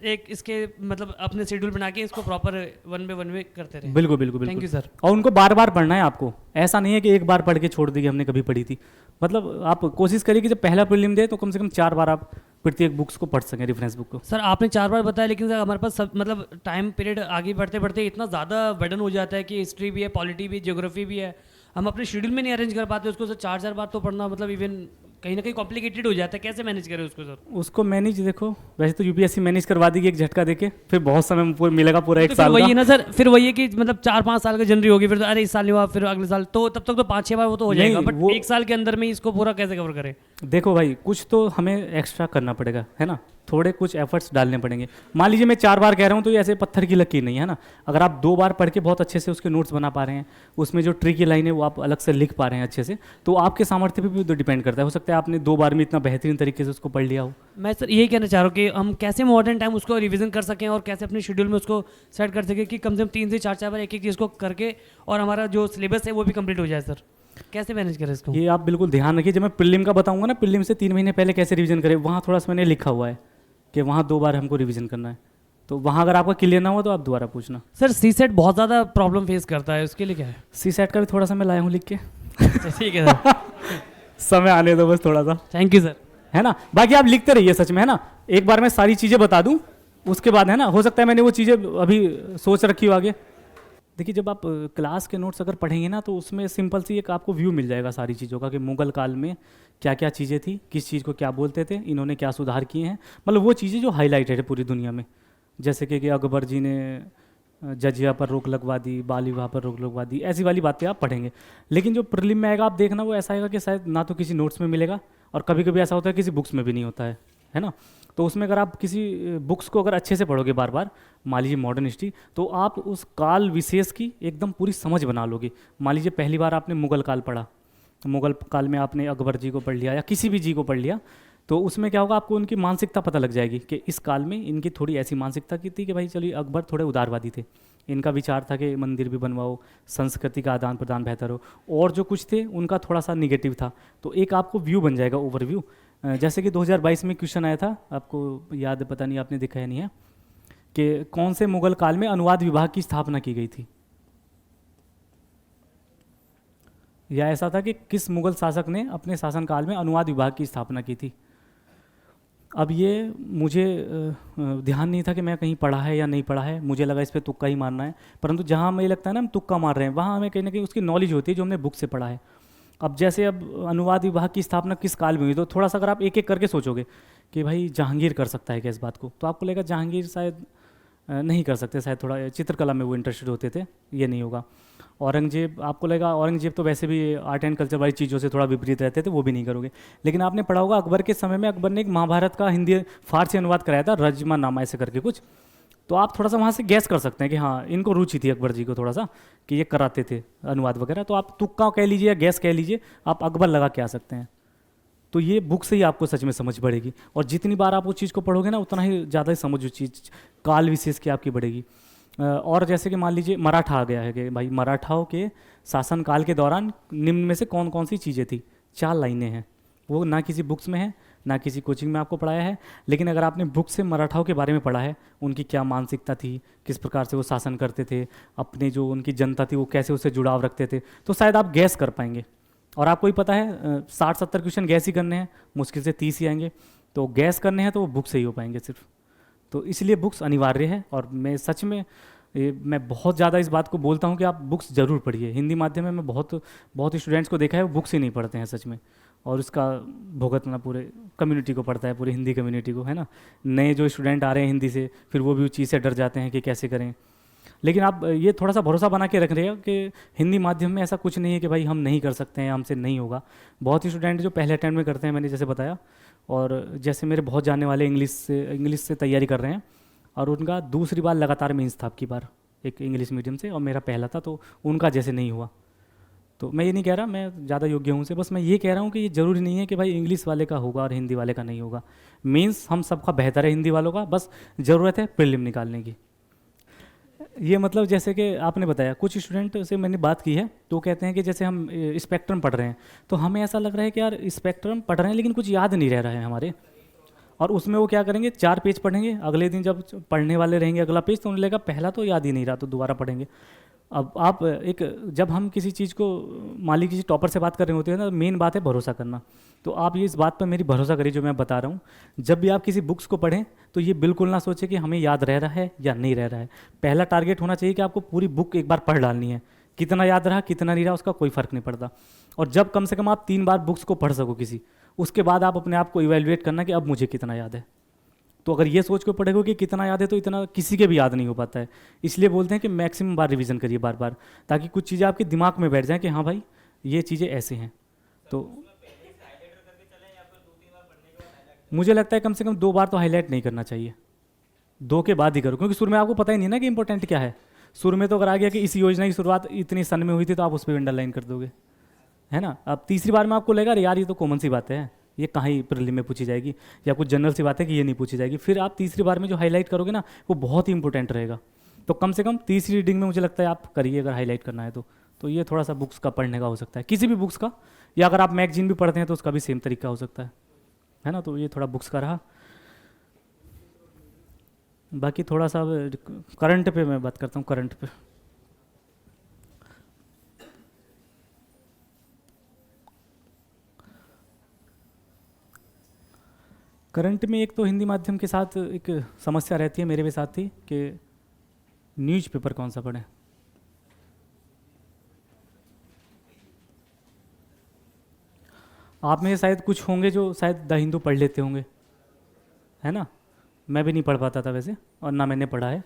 एक इसके मतलब अपने शेड्यूल बना के इसको प्रॉपर वन वे करते रहे। बिल्कुल बिल्कुल थैंक बिल्कुल यू सर। और उनको बार बार पढ़ना है आपको, ऐसा नहीं है कि एक बार पढ़ के छोड़ दी कि हमने कभी पढ़ी थी। मतलब आप कोशिश करिए कि जब पहला प्रीलिम दे तो कम से कम 4 बार आप प्रत्येक बुक्स को पढ़ सकें, रेफरेंस बुक को। सर आपने 4 बार बताया लेकिन सर हमारे पास सब मतलब टाइम पीरियड आगे बढ़ते बढ़ते इतना ज़्यादा बर्डन हो जाता है कि हिस्ट्री भी है, पॉलिटी भी, ज्योग्राफी भी है, हम अपने शेड्यूल में नहीं अरेंज कर पाते उसको। सर 4 बार तो पढ़ना मतलब इवन कहीं ना कहीं कॉम्प्लिकेटेड हो जाता है, कैसे मैनेज करें उसको सर? उसको मैनेज देखो, वैसे तो यूपीएससी मैनेज करवा देगी एक झटका देके, फिर बहुत समय मिलेगा पूरा तो एक फिर साल वही का। है ना सर, फिर वही है कि मतलब 4-5 साल का जनरी होगी, फिर तो अरे इस साल नहीं हुआ, फिर अगले साल, तो तब तक तो 5-6 बार वो तो हो नहीं, जाएगा, बट वो- एक साल के अंदर में ही इसको पूरा कैसे कवर करें? देखो भाई, कुछ तो हमें एक्स्ट्रा करना पड़ेगा, है ना, थोड़े कुछ एफर्ट्स डालने पड़ेंगे। मान लीजिए मैं 4 बार कह रहा हूँ तो ये ऐसे पत्थर की लकीर नहीं है ना। अगर आप 2 बार पढ़ के बहुत अच्छे से उसके नोट्स बना पा रहे हैं, उसमें जो ट्रिकी लाइन है वो आप अलग से लिख पा रहे हैं अच्छे से, तो आपके सामर्थ्य पे भी तो डिपेंड करता है। हो सकता है आपने 2 बार में इतना बेहतरीन तरीके से उसको पढ़ लिया हो। मैं सर यही कहना चाह रहा हूँ कि हम कैसे मॉडर्न टाइम उसको रिवीजन कर सकें और कैसे अपने शेड्यूल में उसको सेट कर सकें कि कम से कम 3 से 4 बार एक चीज़ को करके और हमारा जो सिलेबस है वो भी कंप्लीट हो जाए। सर कैसे मैनेज करें इसको? ये आप बिल्कुल ध्यान रखिए, जब मैं प्रीलिम का बताऊंगा ना, प्रीलिम से 3 महीने पहले कैसे रिवीजन करें, वहाँ थोड़ा सा मैंने लिखा हुआ है कि वहाँ 2 बार हमको रिवीजन करना है। तो वहाँ अगर आपका क्लियर ना हो तो आप दोबारा पूछना। सर सी सेट बहुत ज़्यादा प्रॉब्लम फेस करता है, उसके लिए क्या है? सी सेट का भी थोड़ा सा मैं लाया हूँ लिख के। ठीक है सर, समय आने दो बस थोड़ा सा, थैंक यू सर। है ना। बाकी आप लिखते रहिए सच में, है ना। एक बार मैं सारी चीज़ें बता दूं, उसके बाद है ना, हो सकता है मैंने वो चीज़ें अभी सोच रखी हो आगे। देखिए, जब आप क्लास के नोट्स अगर पढ़ेंगे ना तो उसमें सिंपल सी एक आपको व्यू मिल जाएगा सारी चीज़ों का कि मुगल काल में क्या क्या चीज़ें थी, किस चीज़ को क्या बोलते थे, इन्होंने क्या सुधार किए हैं, मतलब वो चीज़ें जो हाईलाइटेड है पूरी दुनिया में। जैसे कि अकबर जी ने जजिया पर रोक लगवा दी, बाल विवाह पर रोक लगवा दी, ऐसी वाली बातें आप पढ़ेंगे। लेकिन जो प्रीलिम में आएगा आप देखना, वो ऐसा आएगा कि शायद ना तो किसी नोट्स में मिलेगा, और कभी कभी ऐसा होता है किसी बुक्स में भी नहीं होता है ना। तो उसमें अगर आप किसी बुक्स को अगर अच्छे से पढ़ोगे बार बार, मान लीजिए मॉडर्न हिस्ट्री, तो आप उस काल विशेष की एकदम पूरी समझ बना लोगे। मान लीजिए पहली बार आपने मुगल काल पढ़ा, तो मुगल काल में आपने अकबर जी को पढ़ लिया या किसी भी जी को पढ़ लिया, तो उसमें क्या होगा, आपको उनकी मानसिकता पता लग जाएगी कि इस काल में इनकी थोड़ी ऐसी मानसिकता की थी कि भाई चलिए अकबर थोड़े उदारवादी थे, इनका विचार था कि मंदिर भी बनवाओ, संस्कृति का आदान प्रदान बेहतर हो, और जो कुछ थे उनका थोड़ा सा निगेटिव था। तो एक आपको व्यू बन जाएगा, ओवरव्यू। जैसे कि 2022 में क्वेश्चन आया था, आपको याद पता नहीं आपने देखा है नहीं है, कि कौन से मुगल काल में अनुवाद विभाग की स्थापना की गई थी, या ऐसा था कि किस मुगल शासक ने अपने शासनकाल में अनुवाद विभाग की स्थापना की थी। अब ये मुझे ध्यान नहीं था कि मैं कहीं पढ़ा है या नहीं पढ़ा है, मुझे लगा इस पर तुक्का ही मारना है, परंतु जहाँ हमें लगता है ना हम तुक्का मार रहे हैं, वहाँ हमें कहीं ना कहीं उसकी नॉलेज होती है जो हमने बुक से पढ़ा है। अब जैसे अब अनुवाद विभाग की स्थापना किस काल में हुई, तो थोड़ा सा अगर आप एक एक करके सोचोगे कि भाई जहांगीर कर सकता है क्या इस बात को, तो आपको लगेगा जहांगीर शायद नहीं कर सकते, शायद थोड़ा चित्रकला में वो इंटरेस्टेड होते थे, ये नहीं होगा। औरंगजेब, आपको लगेगा औरंगजेब तो वैसे भी आर्ट एंड कल्चर वाली चीज़ों से थोड़ा विपरीत रहते थे, वो भी नहीं करोगे। लेकिन आपने पढ़ा होगा अकबर के समय में अकबर ने एक महाभारत का हिंदी फारसी अनुवाद कराया था, रजमा नामा ऐसे करके कुछ, तो आप थोड़ा सा वहाँ से गैस कर सकते हैं कि हाँ इनको रुचि थी अकबर जी को थोड़ा सा कि ये कराते थे अनुवाद वगैरह। तो आप तुक्का कह लीजिए या गैस कह लीजिए, आप अकबर लगा के आ सकते हैं। तो ये बुक से ही आपको सच में समझ बढ़ेगी, और जितनी बार आप उस चीज़ को पढ़ोगे ना उतना ही ज़्यादा ही समझ उस चीज़ काल विशेष की आपकी बढ़ेगी। और जैसे कि मान लीजिए मराठा आ गया है कि भाई मराठाओं के शासनकाल के दौरान निम्न में से कौन कौन सी चीज़ें थी, 4 लाइनें हैं, वो ना किसी बुक्स में है ना किसी कोचिंग में आपको पढ़ाया है, लेकिन अगर आपने बुक से मराठाओं के बारे में पढ़ा है, उनकी क्या मानसिकता थी, किस प्रकार से वो शासन करते थे, अपने जो उनकी जनता थी वो कैसे उससे जुड़ाव रखते थे, तो शायद आप गैस कर पाएंगे। और आपको ही पता है 60-70 क्वेश्चन गैस ही करने हैं, मुश्किल से 30 ही आएंगे, तो गैस करने हैं तो वो बुक से ही हो पाएंगे सिर्फ। तो इसलिए बुक्स अनिवार्य है, और मैं सच में मैं बहुत ज़्यादा इस बात को बोलता हूँ कि आप बुक्स ज़रूर पढ़िए। हिंदी माध्यम में मैं बहुत स्टूडेंट्स को देखा है वो बुक्स ही नहीं पढ़ते हैं सच में, और इसका भुगतना पूरे कम्युनिटी को पड़ता है, पूरी हिंदी कम्युनिटी को, है ना। नए जो स्टूडेंट आ रहे हैं हिंदी से, फिर वो भी उस चीज़ से डर जाते हैं कि कैसे करें। लेकिन आप ये थोड़ा सा भरोसा बना के रख रहे हो कि हिंदी माध्यम में ऐसा कुछ नहीं है कि भाई हम नहीं कर सकते हैं, हमसे नहीं होगा। बहुत ही स्टूडेंट जो पहले अटेम्प्ट में करते हैं, मैंने जैसे बताया, और जैसे मेरे बहुत जानने वाले इंग्लिश से तैयारी कर रहे हैं, और उनका दूसरी बार लगातार मेंस था, आपकी बार एक इंग्लिश मीडियम से, और मेरा पहला था, तो उनका जैसे नहीं हुआ। तो मैं ये नहीं कह रहा मैं ज़्यादा योग्य हूँ से, बस मैं ये कह रहा हूँ कि ये ज़रूरी नहीं है कि भाई इंग्लिश वाले का होगा और हिंदी वाले का नहीं होगा। मीन्स हम सबका बेहतर है हिंदी वालों का, बस ज़रूरत है प्रीलिम निकालने की। ये मतलब जैसे कि आपने बताया, कुछ स्टूडेंट से मैंने बात की है तो कहते हैं कि जैसे हम स्पेक्ट्रम पढ़ रहे हैं तो हमें ऐसा लग रहा है कि यार स्पेक्ट्रम पढ़ रहे हैं लेकिन कुछ याद नहीं रह रहा है हमारे, और उसमें वो क्या करेंगे 4 पेज पढ़ेंगे, अगले दिन जब पढ़ने वाले रहेंगे अगला पेज तो उन्हें लगेगा पहला तो याद ही नहीं रहा तो दोबारा पढ़ेंगे। अब आप जब हम किसी चीज़ को, मान लीजिए किसी टॉपर से बात कर रहे होते हैं ना, मेन बात है भरोसा करना। तो आप ये इस बात पर मेरी भरोसा करिए जो मैं बता रहा हूँ, जब भी आप किसी बुक्स को पढ़ें तो ये बिल्कुल ना सोचें कि हमें याद रह रहा है या नहीं रह रहा है। पहला टारगेट होना चाहिए कि आपको पूरी बुक एक बार पढ़ डालनी है, कितना याद रहा कितना नहीं रहा उसका कोई फ़र्क नहीं पड़ता। और जब कम से कम आप 3 बार बुक्स को पढ़ सको किसी, उसके बाद आप अपने आप को इवेलुएट करना कि अब मुझे कितना याद है। तो अगर ये सोच के पढ़ेगा कि कितना याद है तो इतना किसी के भी याद नहीं हो पाता है। इसलिए बोलते हैं कि मैक्सिमम बार रिवीजन करिए बार बार, ताकि कुछ चीज़ें आपके दिमाग में बैठ जाएं कि हाँ भाई ये चीज़ें ऐसे हैं। तो मुझे लगता है कम से कम 2 बार तो हाईलाइट नहीं करना चाहिए, 2 के बाद ही करो, क्योंकि शुरू में आपको पता ही नहीं ना कि इंपॉर्टेंट क्या है। शुरू में तो अगर आ गया कि इस योजना की शुरुआत इतनी सन में हुई थी तो आप उस पर अंडरलाइन कर दोगे, है ना। अब तीसरी बार में आपको लगेगा यार ये तो कॉमन सी बात है, ये कहाँ ही प्रीलिम में पूछी जाएगी, या कुछ जनरल सी बात है कि ये नहीं पूछी जाएगी। फिर आप तीसरी बार में जो हाईलाइट करोगे ना वो बहुत ही इंपॉर्टेंट रहेगा। तो कम से कम तीसरी रीडिंग में मुझे लगता है आप करिए अगर हाईलाइट करना है तो ये थोड़ा सा बुक्स का पढ़ने का हो सकता है, किसी भी बुक्स का, या अगर आप मैगजीन भी पढ़ते हैं तो उसका भी सेम तरीका हो सकता है ना। तो ये थोड़ा बुक्स का रहा। बाकी थोड़ा सा करंट पे मैं बात करता हूँ, करंट पे। करंट में एक तो हिंदी माध्यम के साथ एक समस्या रहती है, मेरे भी साथ थी, कि न्यूज़पेपर कौन सा पढ़ें। आप में से शायद कुछ होंगे जो शायद द हिंदू पढ़ लेते होंगे, है ना। मैं भी नहीं पढ़ पाता था वैसे, और ना मैंने पढ़ा है।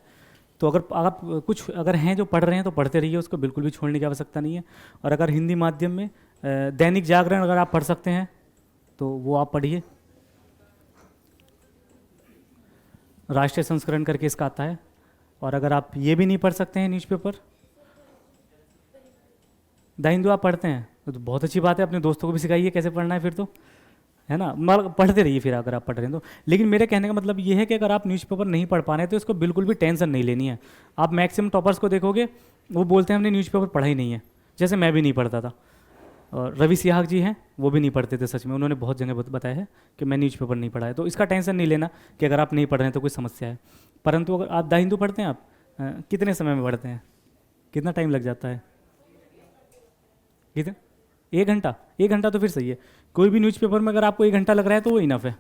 तो अगर आप कुछ अगर हैं जो पढ़ रहे हैं तो पढ़ते रहिए, उसको बिल्कुल भी छोड़ने की आवश्यकता नहीं है। और अगर हिंदी माध्यम में दैनिक जागरण अगर आप पढ़ सकते हैं तो वो आप पढ़िए, राष्ट्रीय संस्करण करके इसका आता है। और अगर आप ये भी नहीं पढ़ सकते हैं न्यूज़पेपर, द हिंदू आप पढ़ते हैं तो बहुत अच्छी बात है, अपने दोस्तों को भी सिखाइए कैसे पढ़ना है फिर तो, है ना। मगर पढ़ते रहिए फिर अगर आप पढ़ रहे हैं तो। लेकिन मेरे कहने का मतलब ये है कि अगर आप न्यूज़पेपर नहीं पढ़ पा रहे हैं तो इसको बिल्कुल भी टेंशन नहीं लेनी है। आप मैक्सिमम टॉपर्स को देखोगे वो बोलते हैं हमने न्यूज़पेपर पढ़ा ही नहीं है, जैसे मैं भी नहीं पढ़ता था। और रवि सिहाग जी हैं वो भी नहीं पढ़ते थे, सच में उन्होंने बहुत जगह बताया है कि मैं न्यूज़पेपर नहीं पढ़ा है। तो इसका टेंशन नहीं लेना कि अगर आप नहीं पढ़ रहे हैं तो कोई समस्या है। परंतु अगर आप द हिंदू पढ़ते हैं, आप कितने समय में पढ़ते हैं, कितना टाइम लग जाता है, कितना 1 घंटा? 1 घंटा तो फिर सही है। कोई भी न्यूज़पेपर में अगर आपको 1 घंटा लग रहा है तो वो इनफ है।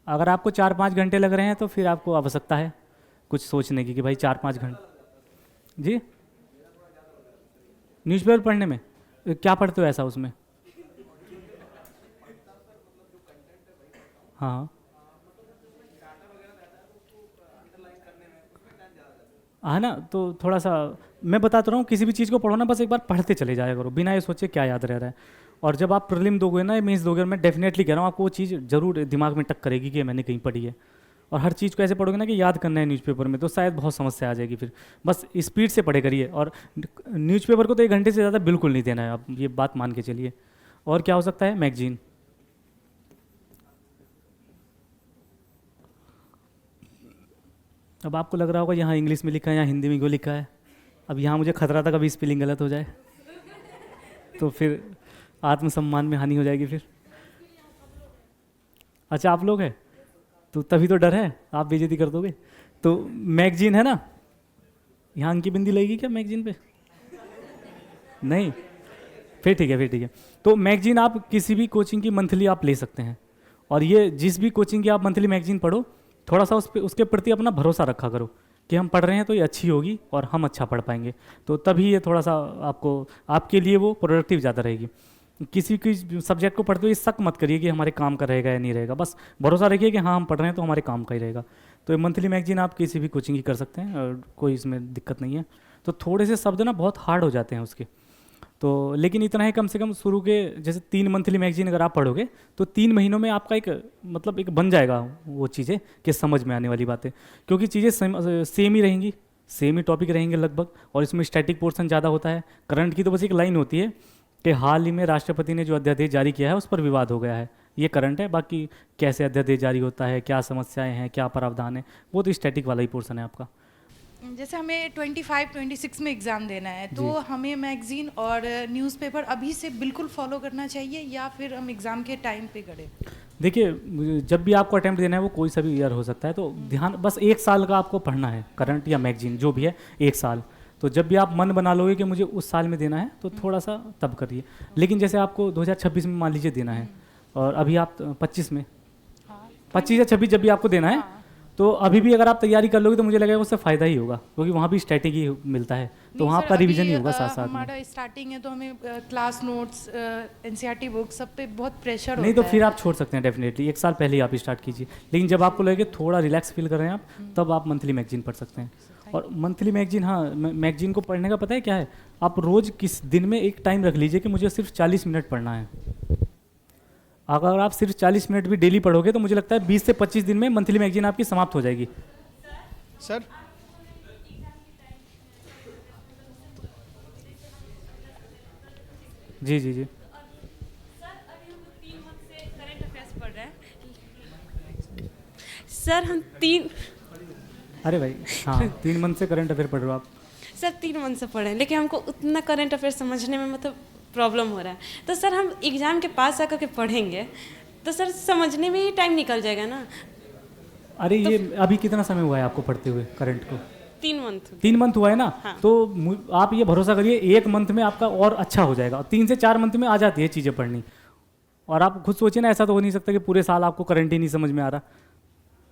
अगर आपको 4-5 घंटे लग रहे हैं तो फिर आपको आवश्यकता है कुछ सोचने की कि भाई 4-5 घंटे। जी न्यूज़पेपर पढ़ने में क्या पढ़ते हो ऐसा उसमें? हाँ हाँ ना, तो थोड़ा सा मैं बताता रहा हूँ, किसी भी चीज़ को पढ़ो ना बस एक बार पढ़ते चले जाया करो बिना ये सोचे क्या याद रह रहा है। और जब आप प्रीलिम दोगे ना, मेंस दोगे, मैं डेफिनेटली कह रहा हूँ आपको वो चीज़ जरूर दिमाग में टक करेगी कि मैंने कहीं पढ़ी है। और हर चीज़ को ऐसे पढ़ोगे ना कि याद करना है न्यूज़पेपर में, तो शायद बहुत समस्या आ जाएगी। फिर बस स्पीड से पढ़े करिए। और न्यूज़पेपर को तो 1 घंटे से ज़्यादा बिल्कुल नहीं देना है, आप ये बात मान के चलिए। और क्या हो सकता है, मैगजीन। अब आपको लग रहा होगा यहाँ इंग्लिश में लिखा है, यहाँ हिंदी में क्यों लिखा है। अब यहाँ मुझे खतरा था कभी स्पेलिंग गलत हो जाए तो फिर आत्मसम्मान में हानि हो जाएगी फिर। अच्छा आप लोग हैं तो तभी तो डर है, आप बेइज्जती कर दोगे। तो मैगजीन है ना, यहाँ अंकी बिंदी लगेगी क्या मैगजीन पे? नहीं, फिर ठीक है, फिर ठीक है। तो मैगजीन आप किसी भी कोचिंग की मंथली आप ले सकते हैं। और ये जिस भी कोचिंग की आप मंथली मैगजीन पढ़ो, थोड़ा सा उसके प्रति अपना भरोसा रखा करो कि हम पढ़ रहे हैं तो ये अच्छी होगी और हम अच्छा पढ़ पाएंगे। तो तभी ये थोड़ा सा आपके लिए वो प्रोडक्टिव ज़्यादा रहेगी। किसी की सब्जेक्ट को पढ़ते हुए शक मत करिए कि हमारे काम का रहेगा या नहीं रहेगा, बस भरोसा रखिए कि हाँ हम पढ़ रहे हैं तो हमारे काम का ही रहेगा। तो ये मंथली मैगजीन आप किसी भी कोचिंग की कर सकते हैं और कोई इसमें दिक्कत नहीं है। तो थोड़े से शब्द ना बहुत हार्ड हो जाते हैं उसके, तो लेकिन इतना है कम से कम शुरू के जैसे 3 मंथली मैगजीन अगर आप पढ़ोगे तो 3 महीनों में आपका एक मतलब एक बन जाएगा वो चीज़ें कि समझ में आने वाली बातें, क्योंकि चीज़ें सेम ही रहेंगी, सेम ही टॉपिक रहेंगे लगभग, और इसमें स्टैटिक पोर्शन ज़्यादा होता है। करंट की तो बस एक लाइन होती है कि हाल ही में राष्ट्रपति ने जो अध्यादेश जारी किया है उस पर विवाद हो गया है, ये करंट है। बाकी कैसे अध्यादेश जारी होता है, क्या समस्याएं हैं, क्या प्रावधान है, वो तो स्टैटिक वाला ही पोर्शन है आपका। जैसे हमें 25-26 में एग्ज़ाम देना है, तो हमें मैगज़ीन और न्यूज़पेपर अभी से बिल्कुल फॉलो करना चाहिए या फिर हम एग्ज़ाम के टाइम पे करें? देखिए, जब भी आपको अटैम्प्ट देना है वो कोई सा भी ईयर हो सकता है, तो ध्यान बस 1 साल का आपको पढ़ना है, करंट या मैगजीन जो भी है 1 साल। तो जब भी आप मन बना लोगे कि मुझे उस साल में देना है तो थोड़ा सा तब करिए। लेकिन जैसे आपको 2026 में मान लीजिए देना है और अभी आप 25 में, 25 या 26 जब भी आपको देना है, तो अभी भी अगर आप तैयारी कर लोगे तो मुझे लगेगा उससे फ़ायदा ही होगा, क्योंकि वहाँ भी स्टैटिक ही मिलता है, तो वहाँ आपका रिवीजन ही होगा साथ साथ में। हमारा स्टार्टिंग है तो हमें क्लास नोट्स, एनसीईआरटी बुक सब पे बहुत प्रेशर नहीं तो होता फिर है। आप छोड़ सकते हैं डेफिनेटली, 1 साल पहले ही आप स्टार्ट कीजिए। लेकिन जब आपको लगे थोड़ा रिलैक्स फील कर रहे हैं आप, तब आप मंथली मैगजीन पढ़ सकते हैं। और मंथली मैगजीन, हाँ, मैगजीन को पढ़ने का पता है क्या है, आप रोज़ किस दिन में एक टाइम रख लीजिए कि मुझे सिर्फ 40 मिनट पढ़ना है। अगर आप सिर्फ 40 मिनट भी डेली पढ़ोगे तो मुझे लगता है 20 से 25 दिन में मंथली मैगजीन आपकी समाप्त हो जाएगी। सर जी जी जी। सर हम तीन अरे भाई, हाँ, 3 मंथ से करंट अफेयर पढ़ रहे हो आप। सर 3 मंथ से पढ़े हैं, लेकिन हमको उतना करंट अफेयर समझने में मतलब प्रॉब्लम हो रहा है। तो सर हम एग्ज़ाम के पास आकर के पढ़ेंगे तो सर समझने में ही टाइम निकल जाएगा ना। अरे ये अभी कितना समय हुआ है आपको पढ़ते हुए करंट को? 3 मंथ। 3 मंथ हुआ है ना, हाँ। तो आप ये भरोसा करिए 1 मंथ में आपका और अच्छा हो जाएगा। 3 से 4 मंथ में आ जाती है चीज़ें पढ़नी। और आप खुद सोचिए ना, ऐसा तो हो नहीं सकता कि पूरे साल आपको करंट ही नहीं समझ में आ रहा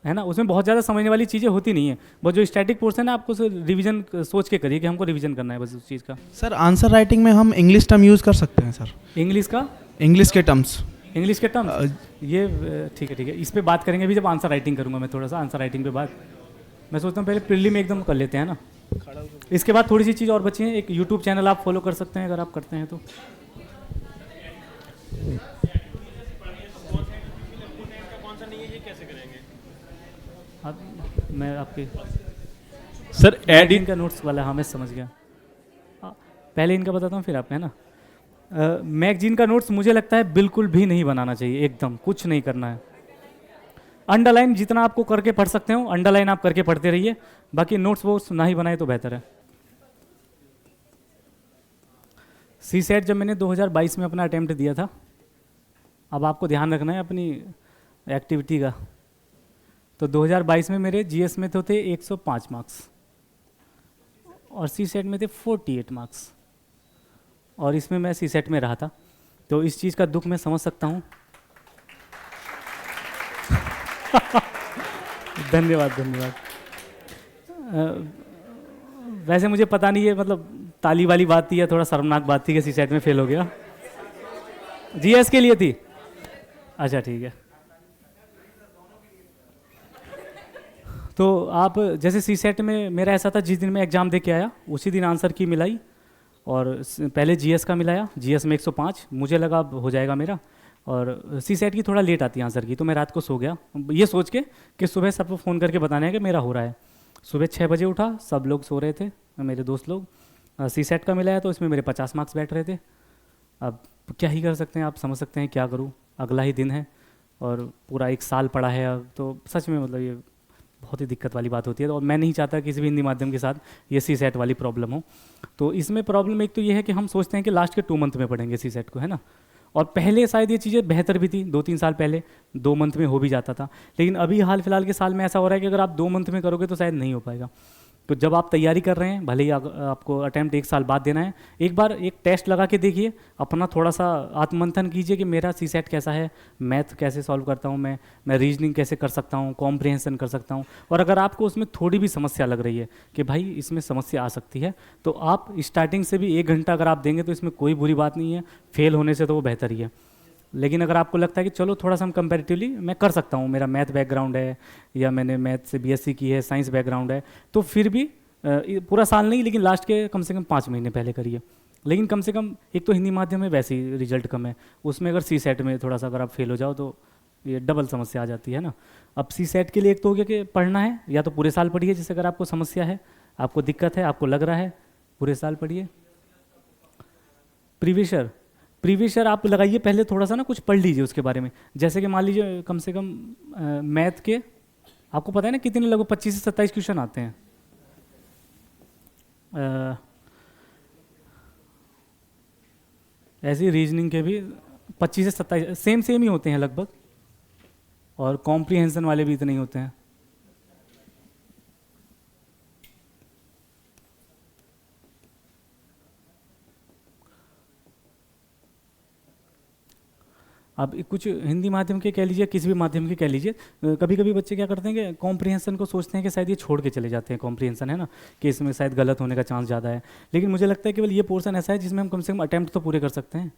है ना। उसमें बहुत ज़्यादा समझने वाली चीज़ें होती नहीं है, बस जो स्टैटिक पोर्शन है आपको रिवीजन सोच के करिए कि हमको रिवीजन करना है बस उस चीज़ का। सर आंसर राइटिंग में हम इंग्लिश टर्म यूज़ कर सकते हैं सर, इंग्लिश का, इंग्लिश के टर्म्स। इंग्लिश के टर्म्स, ये ठीक है ठीक है, इस पे बात करेंगे अभी जब आंसर राइटिंग करूँगा मैं। थोड़ा सा आंसर राइटिंग पे बात मैं सोचता हूँ पहले प्रीलिम एकदम कर लेते हैं ना, इसके बाद थोड़ी सी चीज़ और बची है। एक यूट्यूब चैनल आप फॉलो कर सकते हैं अगर आप करते हैं तो। मैं आपके सर एड इनका नोट्स वाला, हाँ मैं समझ गया। पहले इनका बताता हूँ फिर आप, है ना। मैगजीन का नोट्स मुझे लगता है बिल्कुल भी नहीं बनाना चाहिए, एकदम कुछ नहीं करना है। अंडरलाइन जितना आपको करके पढ़ सकते हो अंडरलाइन आप करके पढ़ते रहिए, बाकी नोट्स वो ना ही बनाए तो बेहतर है। सी सेट जब मैंने 2022 में अपना अटेम्प्ट दिया था, अब आपको ध्यान रखना है अपनी एक्टिविटी का, तो 2022 में मेरे जीएस में तो थे 105 मार्क्स और सी सेट में थे 48 मार्क्स, और इसमें मैं सी सेट में रहा था, तो इस चीज़ का दुख मैं समझ सकता हूँ। धन्यवाद धन्यवाद। वैसे मुझे पता नहीं है, मतलब ताली वाली बात थी या थोड़ा शर्मनाक बात थी कि सी सेट में फेल हो गया। जीएस के लिए थी, अच्छा ठीक है। तो आप जैसे सी सेट में मेरा ऐसा था, जिस दिन मैं एग्ज़ाम दे के आया उसी दिन आंसर की मिलाई, और पहले जीएस का मिलाया, जीएस में 105 मुझे लगा अब हो जाएगा मेरा, और सी सेट की थोड़ा लेट आती है आंसर की, तो मैं रात को सो गया ये सोच के कि सुबह सबको फ़ोन करके बताना है कि मेरा हो रहा है। सुबह 6 बजे उठा, सब लोग सो रहे थे, मेरे दोस्त लोग। सी सेट का मिलाया तो इसमें मेरे 50 मार्क्स बैठ रहे थे। अब क्या ही कर सकते हैं, आप समझ सकते हैं क्या करूँ, अगला ही दिन है और पूरा 1 साल पड़ा है अब, तो सच में मतलब ये बहुत ही दिक्कत वाली बात होती है। और मैं नहीं चाहता किसी भी हिंदी माध्यम के साथ ये सी सेट वाली प्रॉब्लम हो। तो इसमें प्रॉब्लम एक तो ये है कि हम सोचते हैं कि लास्ट के 2 मंथ में पढ़ेंगे सी सेट को, है ना। और पहले शायद ये चीज़ें बेहतर भी थी, 2-3 साल पहले 2 मंथ में हो भी जाता था, लेकिन अभी हाल फिलहाल के साल में ऐसा हो रहा है कि अगर आप 2 मंथ में करोगे तो शायद नहीं हो पाएगा। तो जब आप तैयारी कर रहे हैं, भले ही आपको अटेम्प्ट 1 साल बाद देना है, एक बार एक टेस्ट लगा के देखिए, अपना थोड़ा सा आत्ममंथन कीजिए कि मेरा सी सेट कैसा है, मैथ कैसे सॉल्व करता हूँ मैं रीजनिंग कैसे कर सकता हूँ, कॉम्प्रिहेंशन कर सकता हूँ। और अगर आपको उसमें थोड़ी भी समस्या लग रही है कि भाई इसमें समस्या आ सकती है, तो आप स्टार्टिंग से भी 1 घंटा अगर आप देंगे तो इसमें कोई बुरी बात नहीं है, फेल होने से तो वो बेहतर ही है। लेकिन अगर आपको लगता है कि चलो थोड़ा सा हम कंपैरेटिवली मैं कर सकता हूँ, मेरा मैथ बैकग्राउंड है या मैंने मैथ से बीएससी की है, साइंस बैकग्राउंड है, तो फिर भी पूरा साल नहीं लेकिन लास्ट के कम से कम 5 महीने पहले करिए। लेकिन कम से कम एक तो हिंदी माध्यम में वैसे ही रिजल्ट कम है, उसमें अगर सी सेट में थोड़ा सा अगर आप फेल हो जाओ तो ये डबल समस्या आ जाती है ना। अब सी सेट के लिए एक तो हो गया कि पढ़ना है, या तो पूरे साल पढ़िए जैसे अगर आपको समस्या है, आपको दिक्कत है, आपको लग रहा है, पूरे साल पढ़िए। प्रीवियस ईयर आप लगाइए, पहले थोड़ा सा ना कुछ पढ़ लीजिए उसके बारे में। जैसे कि मान लीजिए कम से कम मैथ के आपको पता है ना कितने, लगभग 25 से 27 क्वेश्चन आते हैं। ऐसे रीजनिंग के भी 25 से 27 सेम ही होते हैं लगभग, और कॉम्प्रिहेंशन वाले भी इतने ही होते हैं। अब कुछ हिंदी माध्यम के कह लीजिए, किसी भी माध्यम के कह लीजिए, कभी कभी बच्चे क्या करते हैं कि कॉम्प्रिहेंशन को सोचते हैं कि शायद ये छोड़ के चले जाते हैं, कॉम्प्रिहेंशन है ना, कि इसमें शायद गलत होने का चांस ज़्यादा है। लेकिन मुझे लगता है केवल ये पोर्शन ऐसा है जिसमें हम कम से कम अटैम्प्ट तो पूरे कर सकते हैं,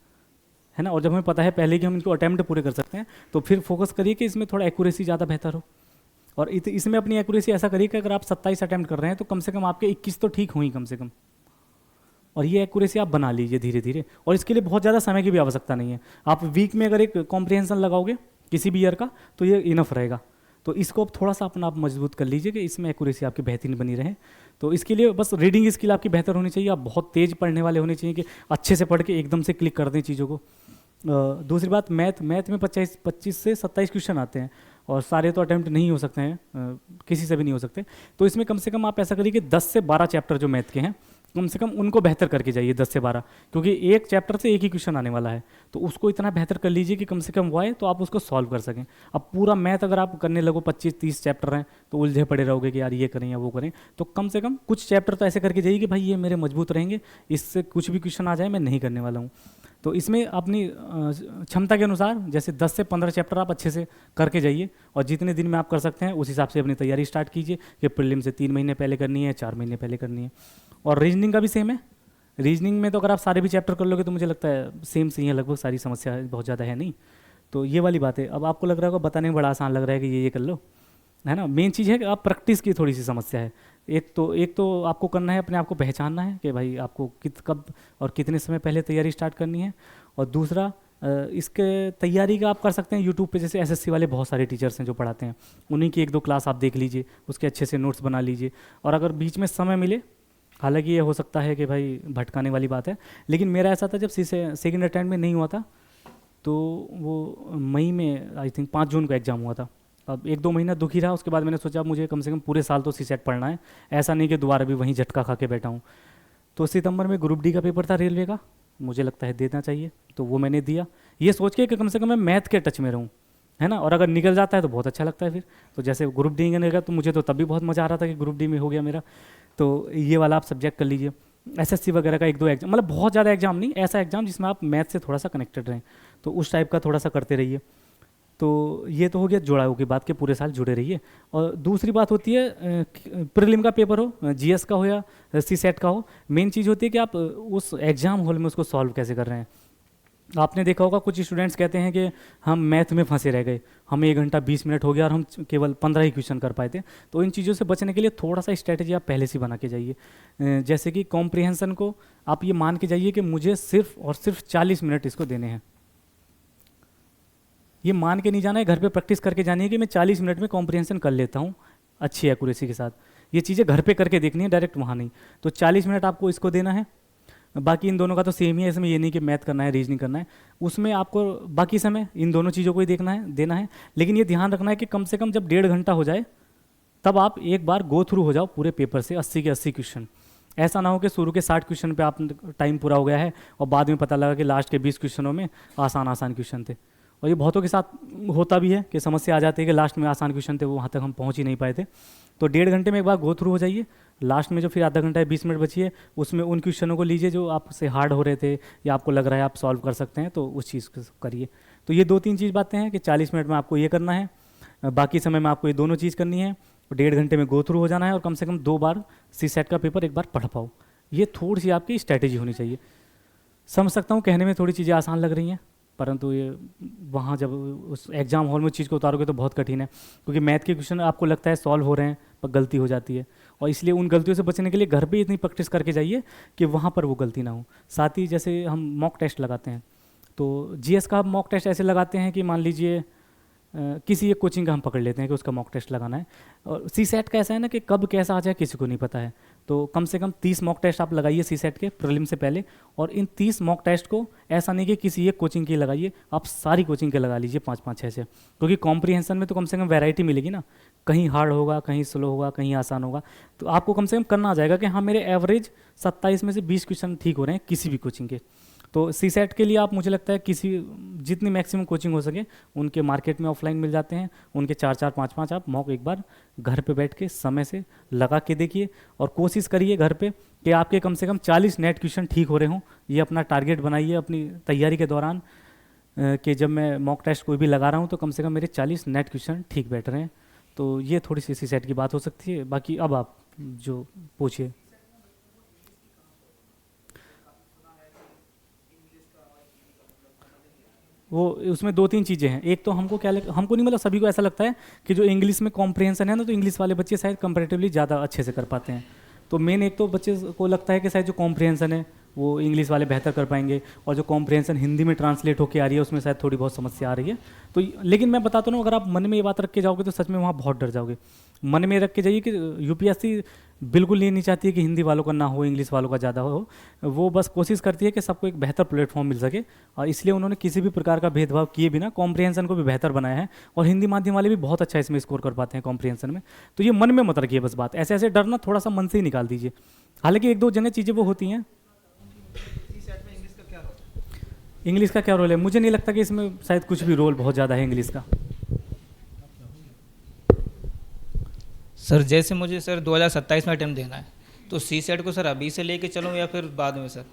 है ना। और जब हमें पता है पहले कि हम इनको अटैम्प्ट पूरे कर सकते हैं, तो फिर फोकस करिए कि इसमें थोड़ा एक्यूरेसी ज़्यादा बेहतर हो। और इसमें अपनी एक्यूरेसी ऐसा करिए कि अगर आप 27 अटैम्प्ट कर रहे हैं तो कम से कम आपके 21 तो ठीक हुई कम से कम। और ये एक्यूरेसी आप बना लीजिए धीरे धीरे, और इसके लिए बहुत ज़्यादा समय की भी आवश्यकता नहीं है। आप वीक में अगर एक कॉम्प्रिहेंशन लगाओगे किसी भी ईयर का तो ये इनफ रहेगा। तो इसको अब थोड़ा सा अपना आप मजबूत कर लीजिए कि इसमें एक्यूरेसी आपकी बेहतरीन बनी रहे। तो इसके लिए बस रीडिंग स्किल आपकी बेहतर होनी चाहिए, आप बहुत तेज़ पढ़ने वाले होने चाहिए कि अच्छे से पढ़ के एकदम से क्लिक कर दें चीज़ों को। दूसरी बात, मैथ में 25 से 27 क्वेश्चन आते हैं, और सारे तो अटैम्प्ट नहीं हो सकते हैं, किसी से भी नहीं हो सकते। तो इसमें कम से कम आप ऐसा करिए कि 10 से 12 चैप्टर जो मैथ के हैं कम से कम उनको बेहतर करके जाइए, 10 से 12, क्योंकि एक चैप्टर से एक ही क्वेश्चन आने वाला है। तो उसको इतना बेहतर कर लीजिए कि कम से कम वो आए तो आप उसको सॉल्व कर सकें। अब पूरा मैथ अगर आप करने लगो 25-30 चैप्टर हैं तो उलझे पड़े रहोगे कि यार ये करें या वो करें। तो कम से कम कुछ चैप्टर तो ऐसे करके जाइए कि भाई ये मेरे मजबूत रहेंगे, इससे कुछ भी क्वेश्चन आ जाए मैं नहीं करने वाला हूँ। तो इसमें अपनी क्षमता के अनुसार जैसे 10 से 15 चैप्टर आप अच्छे से करके जाइए, और जितने दिन में आप कर सकते हैं उस हिसाब से अपनी तैयारी स्टार्ट कीजिए कि प्रीलिम से 3 महीने पहले करनी है, 4 महीने पहले करनी है। और रीजनिंग का भी सेम है। रीजनिंग में तो अगर आप सारे भी चैप्टर कर लोगे तो मुझे लगता है सेम से ही है लगभग, सारी समस्या बहुत ज़्यादा है नहीं। तो ये वाली बात है। अब आपको लग रहा होगा बताने में बड़ा आसान लग रहा है कि ये कर लो, है ना। मेन चीज़ है कि आप प्रैक्टिस की थोड़ी सी समस्या है। एक तो आपको करना है, अपने आप को पहचानना है कि भाई आपको कब और कितने समय पहले तैयारी स्टार्ट करनी है। और दूसरा, इसके तैयारी का आप कर सकते हैं यूट्यूब पे, जैसे एसएससी वाले बहुत सारे टीचर्स हैं जो पढ़ाते हैं, उन्हीं की 1-2 क्लास आप देख लीजिए, उसके अच्छे से नोट्स बना लीजिए। और अगर बीच में समय मिले, हालांकि ये हो सकता है कि भाई भटकाने वाली बात है, लेकिन मेरा ऐसा था जब सेकेंड अटैम्प्ट में नहीं हुआ था, तो वो मई में आई थिंक 5 जून को एग्ज़ाम हुआ था। अब 1-2 महीना दुखी रहा, उसके बाद मैंने सोचा मुझे कम से कम पूरे साल तो सीसेट पढ़ना है, ऐसा नहीं कि दोबारा भी वहीं झटका खा के बैठा हूँ। तो सितंबर में ग्रुप डी का पेपर था रेलवे का, मुझे लगता है देना चाहिए, तो वो मैंने दिया, ये सोच के कि कम से कम मैं मैथ के टच में रहूँ, है ना। और अगर निकल जाता है तो बहुत अच्छा लगता है फिर। तो जैसे ग्रुप डी निकला तो मुझे तो तब भी बहुत मज़ा आ रहा था कि ग्रुप डी में हो गया मेरा। तो ये वाला आप सब्जेक्ट कर लीजिए। एसएससी वगैरह का 1-2 एग्जाम, मतलब बहुत ज़्यादा एग्जाम नहीं, ऐसा एग्जाम जिसमें आप मैथ से थोड़ा सा कनेक्टेड रहें, तो उस टाइप का थोड़ा सा करते रहिए। तो ये तो हो गया जुड़ाव की बात, के पूरे साल जुड़े रहिए। और दूसरी बात होती है, प्रीलिम का पेपर हो, जीएस का हो या सीसेट का हो, मेन चीज़ होती है कि आप उस एग्ज़ाम हॉल में उसको सॉल्व कैसे कर रहे हैं। आपने देखा होगा कुछ स्टूडेंट्स कहते हैं कि हम मैथ में फंसे रह गए, हमें 1 घंटा 20 मिनट हो गया और हम केवल 15 ही क्वेश्चन कर पाए थे। तो इन चीज़ों से बचने के लिए थोड़ा सा स्ट्रैटेजी आप पहले से बना के जाइए। जैसे कि कॉम्प्रिहेंशन को आप ये मान के जाइए कि मुझे सिर्फ और सिर्फ 40 मिनट इसको देने हैं। ये मान के नहीं जाना है, घर पे प्रैक्टिस करके जानी है कि मैं 40 मिनट में कॉम्प्रिहेंशन कर लेता हूँ अच्छी एक्यूरेसी के साथ। ये चीज़ें घर पे करके देखनी है, डायरेक्ट वहाँ नहीं। तो 40 मिनट आपको इसको देना है। बाकी इन दोनों का तो सेम ही है, इसमें ये नहीं कि मैथ करना है रीजनिंग करना है, उसमें आपको बाकी समय इन दोनों चीज़ों को ही देना है। लेकिन ये ध्यान रखना है कि कम से कम जब 1.5 घंटा हो जाए तब आप एक बार गो थ्रू हो जाओ पूरे पेपर से 80 के 80 क्वेश्चन। ऐसा ना हो कि शुरू के 60 क्वेश्चन पे आप टाइम पूरा हो गया है और बाद में पता लगा कि लास्ट के 20 क्वेश्चनों में आसान क्वेश्चन थे। और ये बहुतों के साथ होता भी है कि समस्या आ जाती है कि लास्ट में आसान क्वेश्चन थे, वो वहाँ तक हम पहुँच ही नहीं पाए थे। तो 1.5 घंटे में एक बार गो थ्रू हो जाइए। लास्ट में जो फिर आधा घंटा या 20 मिनट बची है उसमें उन क्वेश्चनों को लीजिए जो आपसे हार्ड हो रहे थे या आपको लग रहा है आप सॉल्व कर सकते हैं, तो उस चीज़ को करिए। तो ये 2-3 चीज़ बातें हैं कि 40 मिनट में आपको ये करना है, बाकी समय में आपको ये दोनों चीज़ करनी है, 1.5 घंटे में गो थ्रू हो जाना है और कम से कम 2 बार सीसेट का पेपर एक बार पढ़ पाओ। ये थोड़ी सी आपकी स्ट्रैटेजी होनी चाहिए। समझ सकता हूँ कहने में थोड़ी चीज़ें आसान लग रही हैं, परंतु ये वहाँ जब उस एग्ज़ाम हॉल में चीज़ को उतारोगे तो बहुत कठिन है, क्योंकि मैथ के क्वेश्चन आपको लगता है सॉल्व हो रहे हैं पर गलती हो जाती है। और इसलिए उन गलतियों से बचने के लिए घर पे इतनी प्रैक्टिस करके जाइए कि वहाँ पर वो गलती ना हो। साथ ही जैसे हम मॉक टेस्ट लगाते हैं, तो जीएस का हम मॉक टेस्ट ऐसे लगाते हैं कि मान लीजिए किसी एक कोचिंग का हम पकड़ लेते हैं कि उसका मॉक टेस्ट लगाना है। और सी सेट का ऐसा है ना कि कब कैसा आ जाए किसी को नहीं पता है, तो कम से कम 30 मॉक टेस्ट आप लगाइए सी सेट के प्रीलिम से पहले। और इन 30 मॉक टेस्ट को ऐसा नहीं कि किसी एक कोचिंग की लगाइए, आप सारी कोचिंग के लगा लीजिए 5-5 6 क्योंकि कॉम्प्रीहेंशन में तो कम से कम वैरायटी मिलेगी ना, कहीं हार्ड होगा, कहीं स्लो होगा, कहीं आसान होगा। तो आपको कम से कम करना आ जाएगा कि हाँ मेरे एवरेज 27 में से 20 क्वेश्चन ठीक हो रहे हैं किसी भी कोचिंग के। तो सी सेट के लिए आप, मुझे लगता है किसी जितनी मैक्सिमम कोचिंग हो सके उनके मार्केट में ऑफलाइन मिल जाते हैं, उनके 4-4 5-5 आप मॉक एक बार घर पे बैठ के समय से लगा के देखिए और कोशिश करिए घर पे कि आपके कम से कम 40 नेट क्वेश्चन ठीक हो रहे हों। ये अपना टारगेट बनाइए अपनी तैयारी के दौरान कि जब मैं मॉक टेस्ट कोई भी लगा रहा हूँ तो कम से कम मेरे 40 नेट क्वेश्चन ठीक बैठ रहे हैं। तो ये थोड़ी सी सेट की बात हो सकती है। बाकी अब आप जो पूछिए। वो उसमें 2-3 चीज़ें हैं। एक तो हमको हमको नहीं, मतलब सभी को ऐसा लगता है कि जो इंग्लिश में कॉम्प्रिहेंशन है ना, तो इंग्लिश वाले बच्चे शायद कंपैरेटिवली ज़्यादा अच्छे से कर पाते हैं। तो मेन एक तो बच्चे को लगता है कि शायद जो कॉम्प्रिहेंशन है वो इंग्लिश वाले बेहतर कर पाएंगे, और जो कॉम्प्रिहेंशन हिंदी में ट्रांसलेट होकर आ रही है उसमें शायद थोड़ी बहुत समस्या आ रही है। तो लेकिन मैं बताता हूँ, अगर आप मन में ये बात रख के जाओगे तो सच में वहाँ बहुत डर जाओगे। मन में रख के जाइए कि यूपीएससी बिल्कुल ये नहीं चाहती है कि हिंदी वालों का ना हो, इंग्लिश वालों का ज़्यादा हो। वो बस कोशिश करती है कि सबको एक बेहतर प्लेटफॉर्म मिल सके, और इसलिए उन्होंने किसी भी प्रकार का भेदभाव किए बिना कॉम्प्रिहेंशन को भी बेहतर बनाया है। और हिंदी माध्यम वाले भी बहुत अच्छा इसमें स्कोर कर पाते हैं कॉम्प्रिहेंशन में। तो ये मन में मत रखिए बस बात, ऐसे ऐसे डरना थोड़ा सा मन से ही निकाल दीजिए। हालांकि 1-2 जगह चीज़ें वो होती हैं। इंग्लिश का क्या रोल है? मुझे नहीं लगता कि इसमें शायद कुछ भी रोल बहुत ज़्यादा है इंग्लिश का। सर जैसे मुझे सर 2027 में अटेम्प्ट देना है, तो सी सेट को सर अभी से लेके चलूँ या फिर बाद में सर?